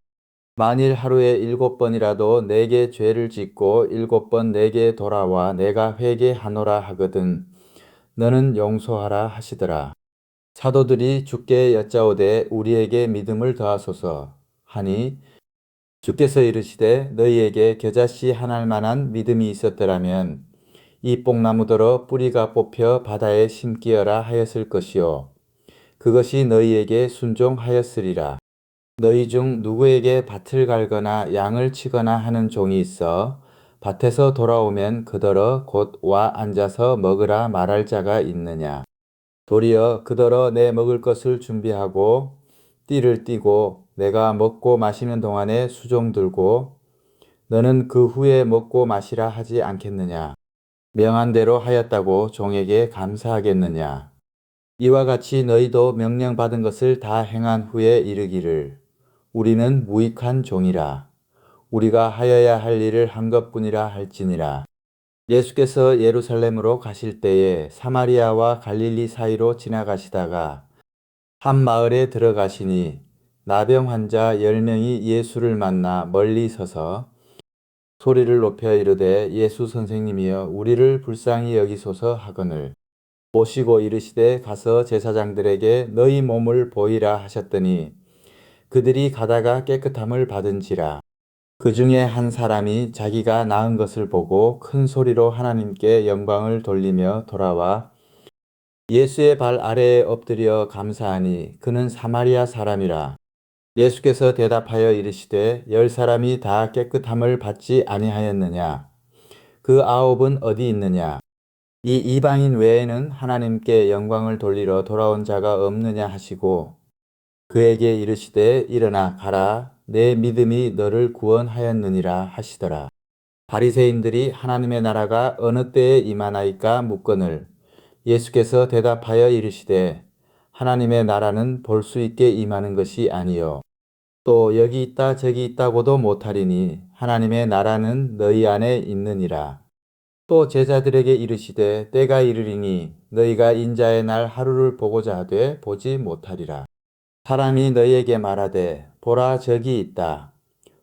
만일 하루에 7번이라도 내게 죄를 짓고 7번 내게 돌아와 내가 회개하노라 하거든 너는 용서하라 하시더라. 사도들이 주께 여짜오되 우리에게 믿음을 더하소서 하니 주께서 이르시되 너희에게 겨자씨 하나일 만한 믿음이 있었더라면 이 뽕나무더러 뿌리가 뽑혀 바다에 심기어라 하였을 것이요 그것이 너희에게 순종하였으리라. 너희 중 누구에게 밭을 갈거나 양을 치거나 하는 종이 있어 밭에서 돌아오면 그더러 곧 와 앉아서 먹으라 말할 자가 있느냐. 도리어 그더러 내 먹을 것을 준비하고 띠를 띠고 내가 먹고 마시는 동안에 수종 들고 너는 그 후에 먹고 마시라 하지 않겠느냐. 명한 대로 하였다고 종에게 감사하겠느냐. 이와 같이 너희도 명령받은 것을 다 행한 후에 이르기를 우리는 무익한 종이라. 우리가 하여야 할 일을 한 것뿐이라 할지니라. 예수께서 예루살렘으로 가실 때에 사마리아와 갈릴리 사이로 지나가시다가 한 마을에 들어가시니 나병 환자 10명이 예수를 만나 멀리 서서 소리를 높여 이르되 예수 선생님이여 우리를 불쌍히 여기소서 하거늘 오시고 이르시되 가서 제사장들에게 너희 몸을 보이라 하셨더니 그들이 가다가 깨끗함을 받은지라. 그 중에 한 사람이 자기가 나은 것을 보고 큰 소리로 하나님께 영광을 돌리며 돌아와 예수의 발 아래에 엎드려 감사하니 그는 사마리아 사람이라. 예수께서 대답하여 이르시되 10사람이 다 깨끗함을 받지 아니하였느냐. 그 9은 어디 있느냐. 이 이방인 외에는 하나님께 영광을 돌리러 돌아온 자가 없느냐 하시고 그에게 이르시되 일어나 가라 내 믿음이 너를 구원하였느니라 하시더라. 바리새인들이 하나님의 나라가 어느 때에 임하나이까 묻거늘 예수께서 대답하여 이르시되 하나님의 나라는 볼 수 있게 임하는 것이 아니요 또 여기 있다 저기 있다고도 못하리니 하나님의 나라는 너희 안에 있느니라. 또 제자들에게 이르시되 때가 이르리니 너희가 인자의 날 하루를 보고자 하되 보지 못하리라. 사람이 너희에게 말하되 보라 저기 있다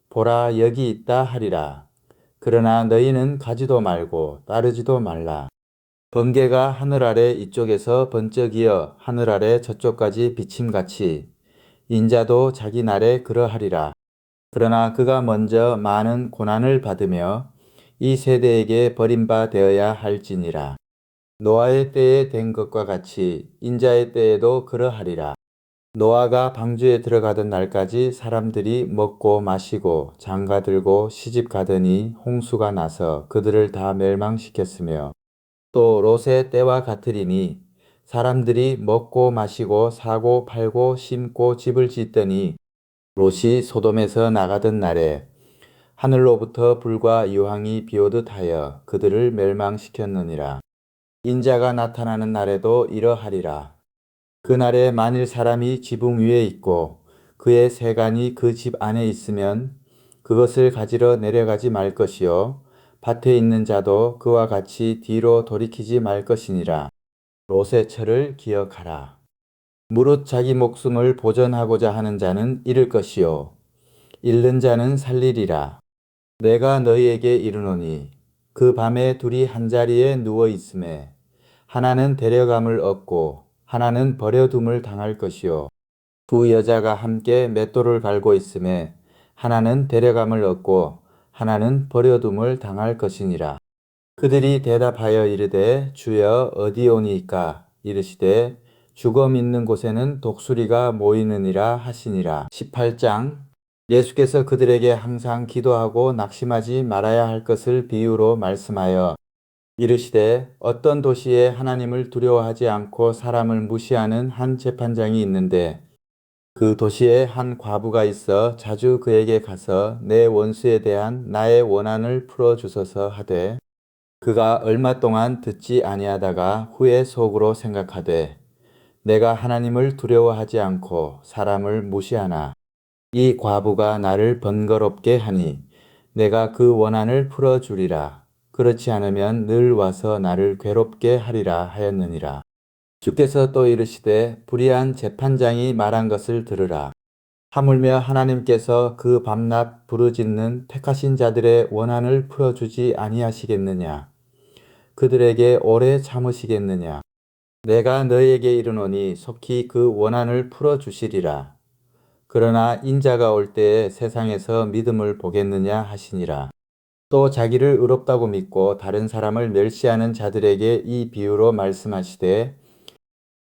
보라 여기 있다 하리라. 그러나 너희는 가지도 말고 따르지도 말라. 번개가 하늘 아래 이쪽에서 번쩍이어 하늘 아래 저쪽까지 비침같이 인자도 자기 날에 그러하리라. 그러나 그가 먼저 많은 고난을 받으며 이 세대에게 버림바 되어야 할지니라. 노아의 때에 된 것과 같이 인자의 때에도 그러하리라. 노아가 방주에 들어가던 날까지 사람들이 먹고 마시고 장가들고 시집가더니 홍수가 나서 그들을 다 멸망시켰으며 또 롯의 때와 같으리니 사람들이 먹고 마시고 사고 팔고 심고 집을 짓더니 롯이 소돔에서 나가던 날에 하늘로부터 불과 유황이 비오듯 하여 그들을 멸망시켰느니라. 인자가 나타나는 날에도 이러하리라. 그날에 만일 사람이 지붕 위에 있고 그의 세간이 그 집 안에 있으면 그것을 가지러 내려가지 말 것이요 밭에 있는 자도 그와 같이 뒤로 돌이키지 말 것이니라. 롯의 철을 기억하라. 무릇 자기 목숨을 보전하고자 하는 자는 잃을 것이요 잃는 자는 살리리라. 내가 너희에게 이르노니 그 밤에 둘이 한자리에 누워 있음에 하나는 데려감을 얻고 하나는 버려둠을 당할 것이요 두 여자가 함께 맷돌을 갈고 있음에 하나는 데려감을 얻고 하나는 버려둠을 당할 것이니라. 그들이 대답하여 이르되 주여 어디 오니이까 이르시되 죽어 있는 곳에는 독수리가 모이느니라 하시니라. 18장. 예수께서 그들에게 항상 기도하고 낙심하지 말아야 할 것을 비유로 말씀하여 이르시되 어떤 도시에 하나님을 두려워하지 않고 사람을 무시하는 한 재판장이 있는데 그 도시에 한 과부가 있어 자주 그에게 가서 내 원수에 대한 나의 원한을 풀어주소서 하되 그가 얼마 동안 듣지 아니하다가 후에 속으로 생각하되 내가 하나님을 두려워하지 않고 사람을 무시하나 이 과부가 나를 번거롭게 하니 내가 그 원한을 풀어주리라. 그렇지 않으면 늘 와서 나를 괴롭게 하리라 하였느니라. 주께서 또 이르시되 불의한 재판장이 말한 것을 들으라. 하물며 하나님께서 그 밤낮 부르짖는 택하신 자들의 원한을 풀어주지 아니하시겠느냐. 그들에게 오래 참으시겠느냐. 내가 너희에게 이르노니 속히 그 원한을 풀어주시리라. 그러나 인자가 올 때에 세상에서 믿음을 보겠느냐 하시니라. 또 자기를 의롭다고 믿고 다른 사람을 멸시하는 자들에게 이 비유로 말씀하시되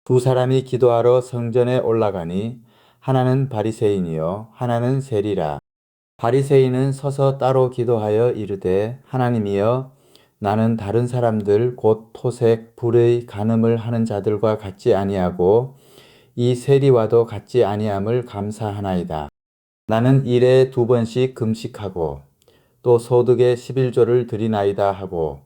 두 사람이 기도하러 성전에 올라가니 하나는 바리새인이요 하나는 세리라. 바리새인은 서서 따로 기도하여 이르되 하나님이여 나는 다른 사람들 곧 토색 불의 간음을 하는 자들과 같지 아니하고 이 세리와도 같지 아니함을 감사하나이다. 나는 일에 2번씩 금식하고 또 소득의 11조를 드리나이다 하고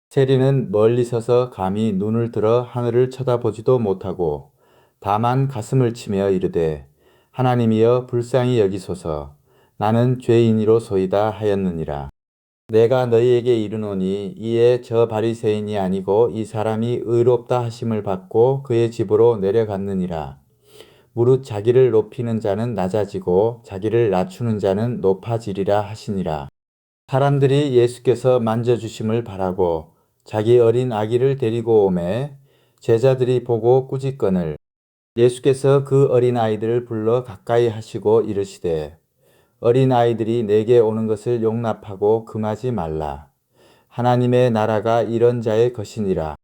세리는 멀리 서서 감히 눈을 들어 하늘을 쳐다보지도 못하고 다만 가슴을 치며 이르되 하나님이여 불쌍히 여기소서 나는 죄인이로소이다 하였느니라. 내가 너희에게 이르노니 이에 저 바리새인이 아니고 이 사람이 의롭다 하심을 받고 그의 집으로 내려갔느니라. 무릇 자기를 높이는 자는 낮아지고 자기를 낮추는 자는 높아지리라 하시니라. 사람들이 예수께서 만져주심을 바라고 자기 어린 아기를 데리고 오매 제자들이 보고 꾸짖거늘 예수께서 그 어린 아이들을 불러 가까이 하시고 이르시되 어린 아이들이 내게 오는 것을 용납하고 금하지 말라. 하나님의 나라가 이런 자의 것이니라.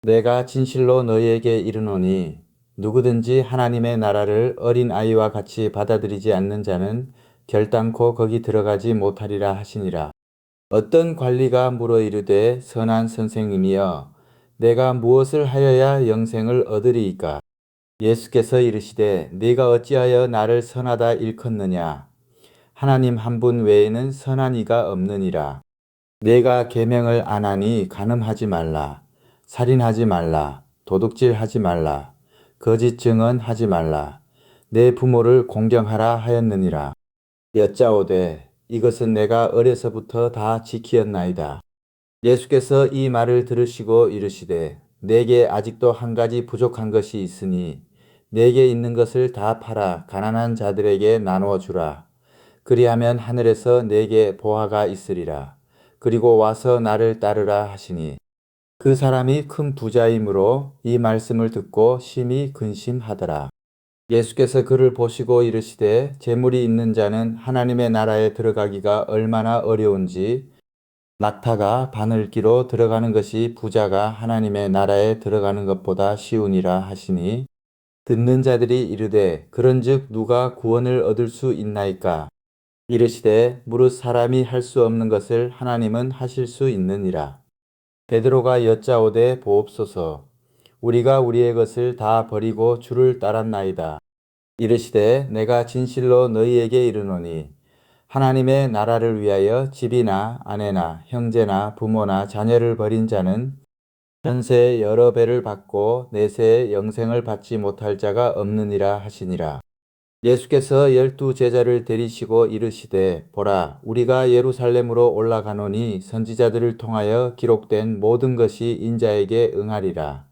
내가 진실로 너희에게 이르노니 누구든지 하나님의 나라를 어린 아이와 같이 받아들이지 않는 자는 결단코 거기 들어가지 못하리라 하시니라. 어떤 관리가 물어 이르되 선한 선생님이여 내가 무엇을 하여야 영생을 얻으리이까? 예수께서 이르시되 네가 어찌하여 나를 선하다 일컫느냐? 하나님 한 분 외에는 선한 이가 없느니라. 내가 계명을 안 하니 간음하지 말라, 살인하지 말라, 도둑질하지 말라, 거짓 증언하지 말라, 내 부모를 공경하라 하였느니라. 여짜오되 이것은 내가 어려서부터 다 지키었나이다. 예수께서 이 말을 들으시고 이르시되 내게 아직도 한 가지 부족한 것이 있으니 내게 있는 것을 다 팔아 가난한 자들에게 나누어 주라. 그리하면 하늘에서 내게 보화가 있으리라. 그리고 와서 나를 따르라 하시니 그 사람이 큰 부자이므로 이 말씀을 듣고 심히 근심하더라. 예수께서 그를 보시고 이르시되 재물이 있는 자는 하나님의 나라에 들어가기가 얼마나 어려운지 낙타가 바늘기로 들어가는 것이 부자가 하나님의 나라에 들어가는 것보다 쉬우니라 하시니 듣는 자들이 이르되 그런즉 누가 구원을 얻을 수 있나이까? 이르시되 무릇 사람이 할 수 없는 것을 하나님은 하실 수 있느니라. 베드로가 여짜오되 보옵소서 우리가 우리의 것을 다 버리고 주를 따랐나이다. 이르시되 내가 진실로 너희에게 이르노니 하나님의 나라를 위하여 집이나 아내나 형제나 부모나 자녀를 버린 자는 현세에 여러 배를 받고 내세에 영생을 받지 못할 자가 없느니라 하시니라. 예수께서 12 제자를 데리시고 이르시되 보라 우리가 예루살렘으로 올라가노니 선지자들을 통하여 기록된 모든 것이 인자에게 응하리라.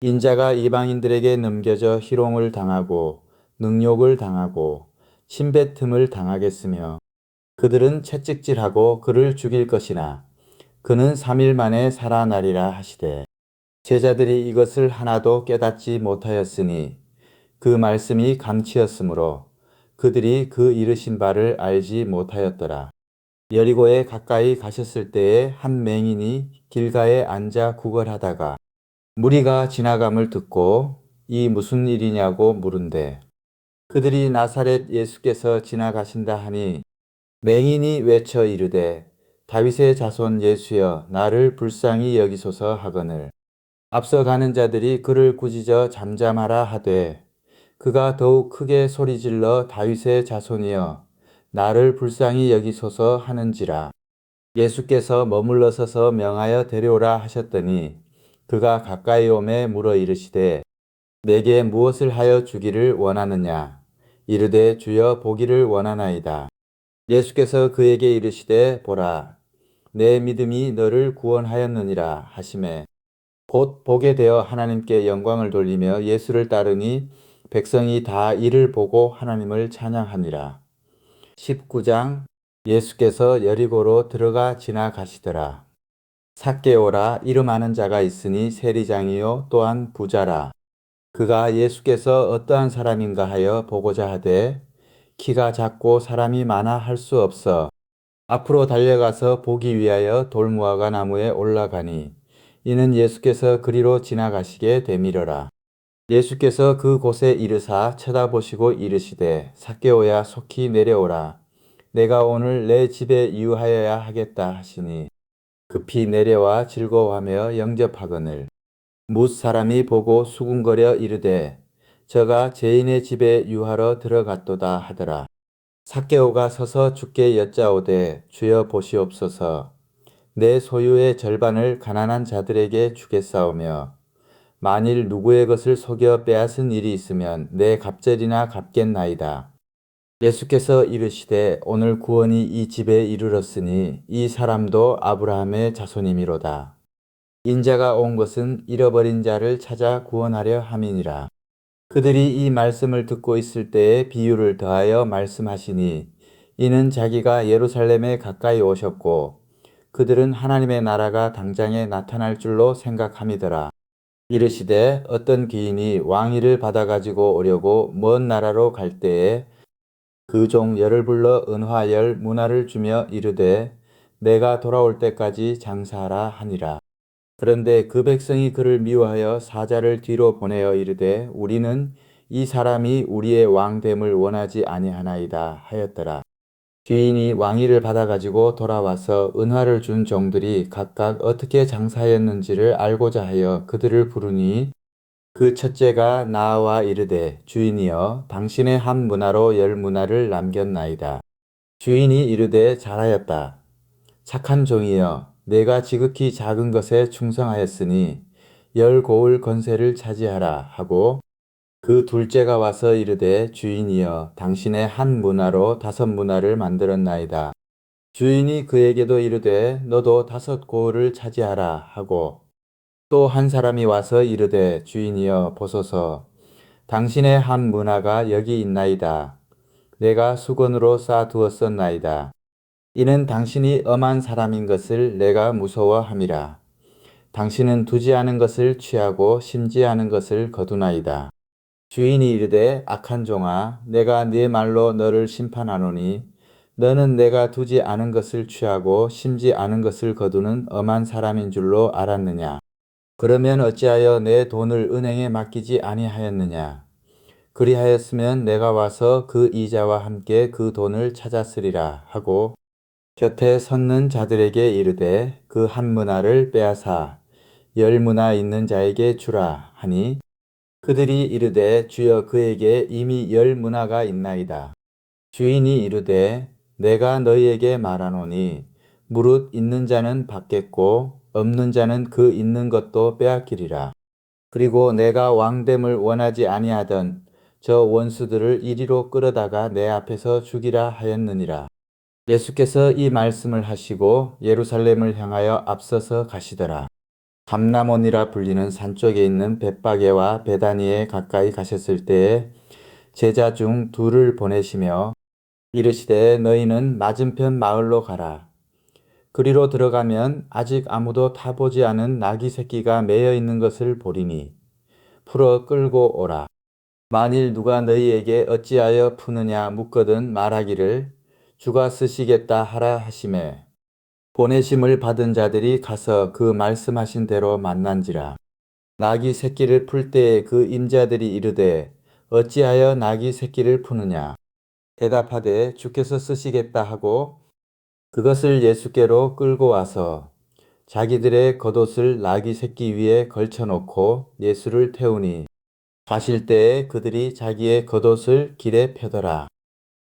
인자가 이방인들에게 넘겨져 희롱을 당하고 능욕을 당하고 침뱉음을 당하겠으며 그들은 채찍질하고 그를 죽일 것이나 그는 3일 만에 살아나리라 하시되 제자들이 이것을 하나도 깨닫지 못하였으니 그 말씀이 감치였으므로 그들이 그 이르신 바를 알지 못하였더라. 여리고에 가까이 가셨을 때에 한 맹인이 길가에 앉아 구걸하다가 무리가 지나감을 듣고 이 무슨 일이냐고 물은데 그들이 나사렛 예수께서 지나가신다 하니 맹인이 외쳐 이르되 다윗의 자손 예수여 나를 불쌍히 여기소서 하거늘 앞서 가는 자들이 그를 꾸짖어 잠잠하라 하되 그가 더욱 크게 소리질러 다윗의 자손이여 나를 불쌍히 여기소서 하는지라. 예수께서 머물러 서서 명하여 데려오라 하셨더니 그가 가까이 오매 물어 이르시되 내게 무엇을 하여 주기를 원하느냐. 이르되 주여 보기를 원하나이다. 예수께서 그에게 이르시되 보라 내 믿음이 너를 구원하였느니라 하시매 곧 보게 되어 하나님께 영광을 돌리며 예수를 따르니 백성이 다 이를 보고 하나님을 찬양하니라. 19장 예수께서 여리고로 들어가 지나가시더라. 삭개오라 이름 아는 자가 있으니 세리장이요 또한 부자라. 그가 예수께서 어떠한 사람인가 하여 보고자 하되 키가 작고 사람이 많아 할 수 없어 앞으로 달려가서 보기 위하여 돌무화과 나무에 올라가니 이는 예수께서 그리로 지나가시게 되밀어라. 예수께서 그 곳에 이르사 쳐다보시고 이르시되 삭개오야 속히 내려오라. 내가 오늘 내 집에 유하여야 하겠다 하시니 급히 내려와 즐거워하며 영접하거늘 뭇 사람이 보고 수군거려 이르되 저가 죄인의 집에 유하러 들어갔도다 하더라. 삭개오가 서서 주께 여짜오되 주여 보시옵소서 내 소유의 절반을 가난한 자들에게 주겠사오며 만일 누구의 것을 속여 빼앗은 일이 있으면 내 갑절이나 갚겠나이다. 예수께서 이르시되 오늘 구원이 이 집에 이르렀으니 이 사람도 아브라함의 자손이미로다. 인자가 온 것은 잃어버린 자를 찾아 구원하려 함이니라. 그들이 이 말씀을 듣고 있을 때에 비유를 더하여 말씀하시니 이는 자기가 예루살렘에 가까이 오셨고 그들은 하나님의 나라가 당장에 나타날 줄로 생각함이더라. 이르시되 어떤 귀인이 왕위를 받아가지고 오려고 먼 나라로 갈 때에 그 종 열을 불러 은화 열 문화를 주며 이르되 내가 돌아올 때까지 장사하라 하니라. 그런데 그 백성이 그를 미워하여 사자를 뒤로 보내어 이르되 우리는 이 사람이 우리의 왕됨을 원하지 아니하나이다 하였더라. 귀인이 왕위를 받아가지고 돌아와서 은화를 준 종들이 각각 어떻게 장사하였는지를 알고자 하여 그들을 부르니 그 첫째가 나와 이르되 주인이여 당신의 한 문화로 10문화를 남겼나이다. 주인이 이르되 잘하였다. 착한 종이여 내가 지극히 작은 것에 충성하였으니 10고을 건세를 차지하라 하고 그 둘째가 와서 이르되 주인이여 당신의 한 문화로 5문화를 만들었나이다. 주인이 그에게도 이르되 너도 5고을을 차지하라 하고 또 한 사람이 와서 이르되 주인이여 보소서 당신의 한 문화가 여기 있나이다. 내가 수건으로 쌓아두었었나이다. 이는 당신이 엄한 사람인 것을 내가 무서워함이라. 당신은 두지 않은 것을 취하고 심지 않은 것을 거두나이다. 주인이 이르되 악한 종아 내가 네 말로 너를 심판하노니 너는 내가 두지 않은 것을 취하고 심지 않은 것을 거두는 엄한 사람인 줄로 알았느냐. 그러면 어찌하여 내 돈을 은행에 맡기지 아니하였느냐. 그리하였으면 내가 와서 그 이자와 함께 그 돈을 찾았으리라 하고 곁에 섰는 자들에게 이르되 그 한 문화를 빼앗아 10문화 있는 자에게 주라 하니 그들이 이르되 주여 그에게 이미 10문화가 있나이다. 주인이 이르되 내가 너희에게 말하노니 무릇 있는 자는 받겠고 없는 자는 그 있는 것도 빼앗기리라. 그리고 내가 왕됨을 원하지 아니하던 저 원수들을 이리로 끌어다가 내 앞에서 죽이라 하였느니라. 예수께서 이 말씀을 하시고 예루살렘을 향하여 앞서서 가시더라. 감람원이라 불리는 산 쪽에 있는 벳바게와 베다니에 가까이 가셨을 때에 제자 중 둘을 보내시며 이르시되 너희는 맞은편 마을로 가라. 그리로 들어가면 아직 아무도 타보지 않은 나귀 새끼가 매여 있는 것을 보리니 풀어 끌고 오라. 만일 누가 너희에게 어찌하여 푸느냐 묻거든 말하기를 주가 쓰시겠다 하라 하시매 보내심을 받은 자들이 가서 그 말씀하신 대로 만난지라. 나귀 새끼를 풀 때에 그 임자들이 이르되 어찌하여 나귀 새끼를 푸느냐 대답하되 주께서 쓰시겠다 하고 그것을 예수께로 끌고 와서 자기들의 겉옷을 나귀 새끼 위에 걸쳐놓고 예수를 태우니 가실 때에 그들이 자기의 겉옷을 길에 펴더라.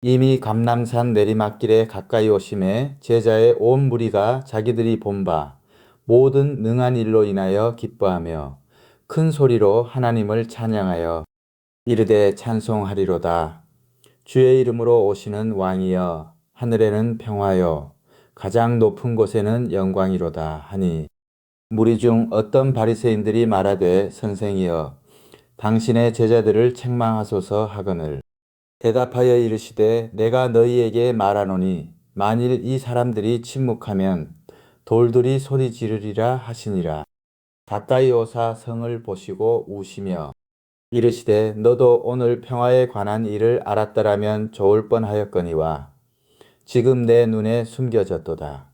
이미 감람산 내리막길에 가까이 오심에 제자의 온 무리가 자기들이 본 바 모든 능한 일로 인하여 기뻐하며 큰 소리로 하나님을 찬양하여 이르되 찬송하리로다. 주의 이름으로 오시는 왕이여 하늘에는 평화요 가장 높은 곳에는 영광이로다 하니 무리 중 어떤 바리새인들이 말하되 선생이여 당신의 제자들을 책망하소서 하거늘 대답하여 이르시되 내가 너희에게 말하노니 만일 이 사람들이 침묵하면 돌들이 소리 지르리라 하시니라. 가까이 오사 성을 보시고 우시며 이르시되 너도 오늘 평화에 관한 일을 알았더라면 좋을 뻔하였거니와 지금 내 눈에 숨겨졌도다.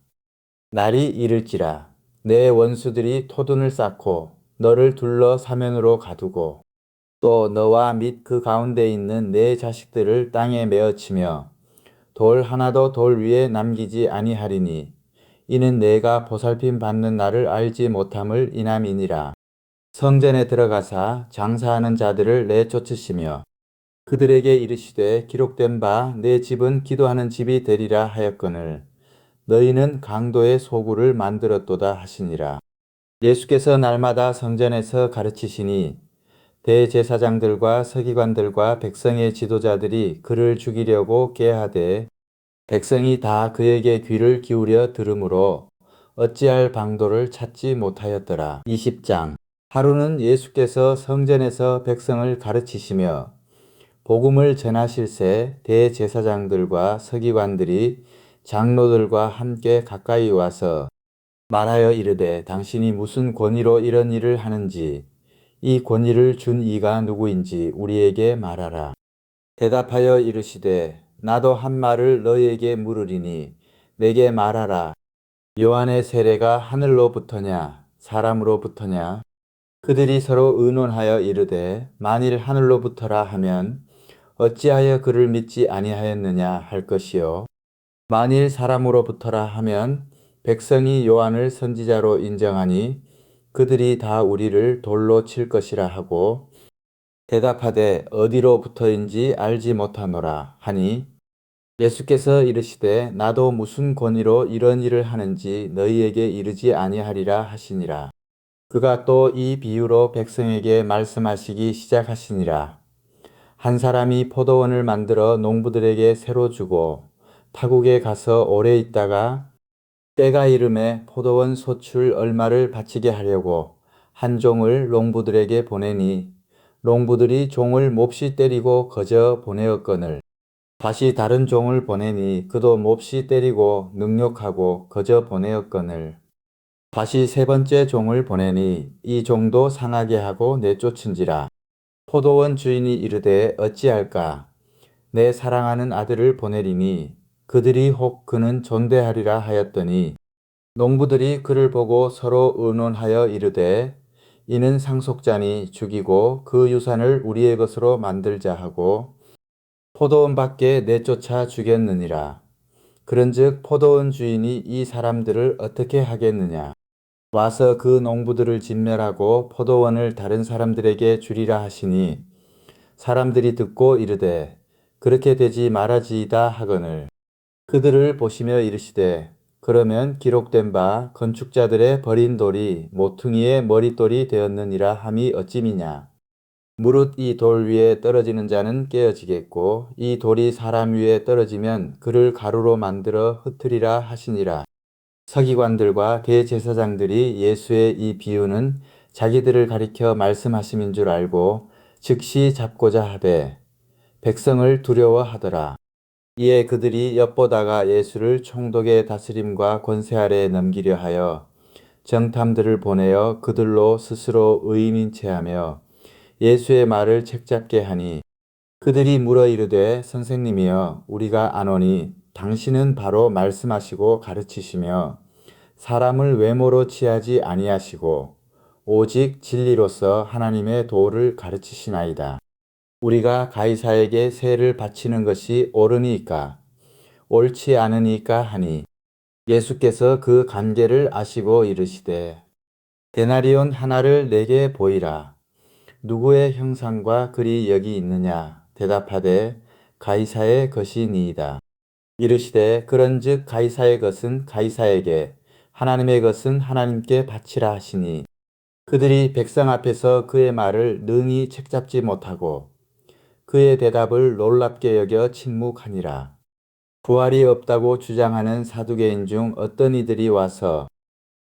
날이 이를지라 내 원수들이 토둔을 쌓고 너를 둘러 사면으로 가두고 또 너와 및 그 가운데 있는 내 자식들을 땅에 메어치며 돌 하나도 돌 위에 남기지 아니하리니 이는 내가 보살핌 받는 날을 알지 못함을 인함이니라. 성전에 들어가사 장사하는 자들을 내쫓으시며 그들에게 이르시되 기록된 바 내 집은 기도하는 집이 되리라 하였거늘 너희는 강도의 소굴을 만들었도다 하시니라. 예수께서 날마다 성전에서 가르치시니 대제사장들과 서기관들과 백성의 지도자들이 그를 죽이려고 계하되 백성이 다 그에게 귀를 기울여 들으므로 어찌할 방도를 찾지 못하였더라. 20장 하루는 예수께서 성전에서 백성을 가르치시며 복음을 전하실새 대제사장들과 서기관들이 장로들과 함께 가까이 와서 말하여 이르되 당신이 무슨 권위로 이런 일을 하는지 이 권위를 준 이가 누구인지 우리에게 말하라. 대답하여 이르시되 나도 한 말을 너희에게 물으리니 내게 말하라. 요한의 세례가 하늘로부터냐 사람으로부터냐 그들이 서로 의논하여 이르되 만일 하늘로부터라 하면 어찌하여 그를 믿지 아니하였느냐 할 것이요 만일 사람으로부터라 하면 백성이 요한을 선지자로 인정하니 그들이 다 우리를 돌로 칠 것이라 하고 대답하되 어디로부터인지 알지 못하노라 하니 예수께서 이르시되 나도 무슨 권위로 이런 일을 하는지 너희에게 이르지 아니하리라 하시니라. 그가 또 이 비유로 백성에게 말씀하시기 시작하시니라. 한 사람이 포도원을 만들어 농부들에게 새로 주고 타국에 가서 오래 있다가 때가 이름에 포도원 소출 얼마를 바치게 하려고 한 종을 농부들에게 보내니 농부들이 종을 몹시 때리고 거저 보내었거늘 다시 다른 종을 보내니 그도 몹시 때리고 능욕하고 거저 보내었거늘 다시 세 번째 종을 보내니 이 종도 상하게 하고 내쫓은지라. 포도원 주인이 이르되 어찌할까 내 사랑하는 아들을 보내리니 그들이 혹 그는 존대하리라 하였더니 농부들이 그를 보고 서로 의논하여 이르되 이는 상속자니 죽이고 그 유산을 우리의 것으로 만들자 하고 포도원 밖에 내쫓아 죽였느니라. 그런즉 포도원 주인이 이 사람들을 어떻게 하겠느냐. 와서 그 농부들을 진멸하고 포도원을 다른 사람들에게 주리라 하시니 사람들이 듣고 이르되 그렇게 되지 말아지이다 하거늘 그들을 보시며 이르시되 그러면 기록된 바 건축자들의 버린 돌이 모퉁이의 머릿돌이 되었느니라 함이 어찌미냐. 무릇 이 돌 위에 떨어지는 자는 깨어지겠고 이 돌이 사람 위에 떨어지면 그를 가루로 만들어 흩으리라 하시니라. 서기관들과 대제사장들이 예수의 이 비유는 자기들을 가리켜 말씀하심인 줄 알고 즉시 잡고자 하되 백성을 두려워하더라. 이에 그들이 엿보다가 예수를 총독의 다스림과 권세 아래에 넘기려 하여 정탐들을 보내어 그들로 스스로 의인인 체하며 예수의 말을 책잡게 하니 그들이 물어 이르되 선생님이여 우리가 아노니 당신은 바로 말씀하시고 가르치시며 사람을 외모로 취하지 아니하시고 오직 진리로서 하나님의 도를 가르치시나이다. 우리가 가이사에게 세를 바치는 것이 옳으니까 옳지 않으니까 하니 예수께서 그 관계를 아시고 이르시되 데나리온 하나를 내게 보이라. 누구의 형상과 글이 여기 있느냐 대답하되 가이사의 것이니이다. 이르시되 그런즉 가이사의 것은 가이사에게 하나님의 것은 하나님께 바치라 하시니 그들이 백성 앞에서 그의 말을 능히 책잡지 못하고 그의 대답을 놀랍게 여겨 침묵하니라. 부활이 없다고 주장하는 사두개인 중 어떤 이들이 와서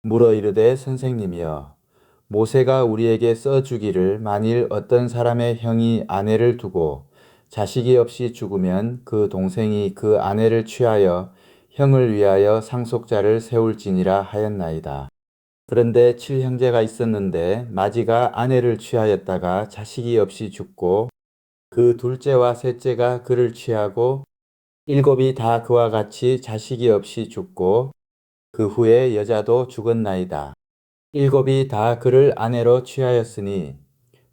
물어 이르되 선생님이여 모세가 우리에게 써주기를 만일 어떤 사람의 형이 아내를 두고 자식이 없이 죽으면 그 동생이 그 아내를 취하여 형을 위하여 상속자를 세울지니라 하였나이다. 그런데 칠형제가 있었는데 마지가 아내를 취하였다가 자식이 없이 죽고 그 둘째와 셋째가 그를 취하고 일곱이 다 그와 같이 자식이 없이 죽고 그 후에 여자도 죽었나이다. 일곱이 다 그를 아내로 취하였으니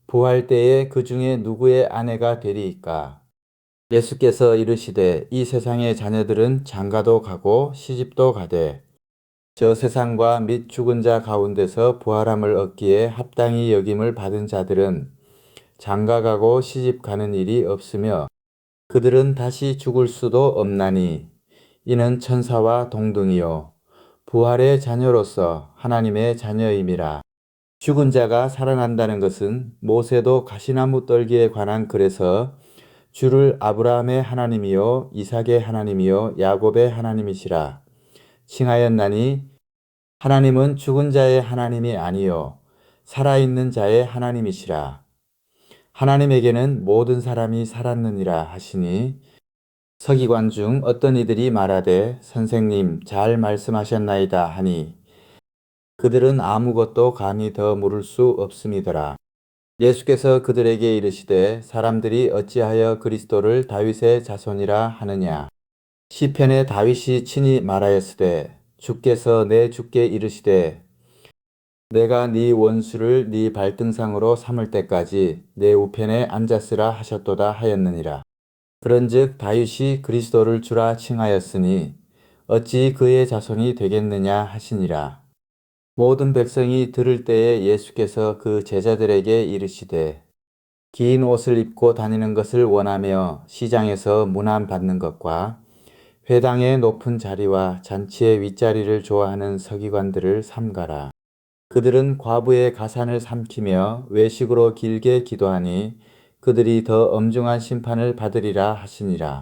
부활 때에 그 중에 누구의 아내가 되리이까? 예수께서 이르시되 이 세상의 자녀들은 장가도 가고 시집도 가되 저 세상과 및 죽은 자 가운데서 부활함을 얻기에 합당히 여김을 받은 자들은 장가 가고 시집 가는 일이 없으며 그들은 다시 죽을 수도 없나니 이는 천사와 동등이요 부활의 자녀로서 하나님의 자녀임이라. 죽은 자가 살아난다는 것은 모세도 가시나무 떨기에 관한 글에서 주를 아브라함의 하나님이요 이삭의 하나님이요 야곱의 하나님이시라 칭하였나니 하나님은 죽은 자의 하나님이 아니요 살아있는 자의 하나님이시라. 하나님에게는 모든 사람이 살았느니라 하시니 서기관 중 어떤 이들이 말하되 선생님 잘 말씀하셨나이다 하니 그들은 아무것도 감히 더 물을 수 없음이더라. 예수께서 그들에게 이르시되 사람들이 어찌하여 그리스도를 다윗의 자손이라 하느냐. 시편에 다윗이 친히 말하였으되 주께서 내 주께 이르시되 내가 네 원수를 네 발등상으로 삼을 때까지 내 우편에 앉았으라 하셨도다 하였느니라. 그런즉 다윗이 그리스도를 주라 칭하였으니 어찌 그의 자손이 되겠느냐 하시니라. 모든 백성이 들을 때에 예수께서 그 제자들에게 이르시되 긴 옷을 입고 다니는 것을 원하며 시장에서 문안 받는 것과 회당의 높은 자리와 잔치의 윗자리를 좋아하는 서기관들을 삼가라. 그들은 과부의 가산을 삼키며 외식으로 길게 기도하니 그들이 더 엄중한 심판을 받으리라 하시니라.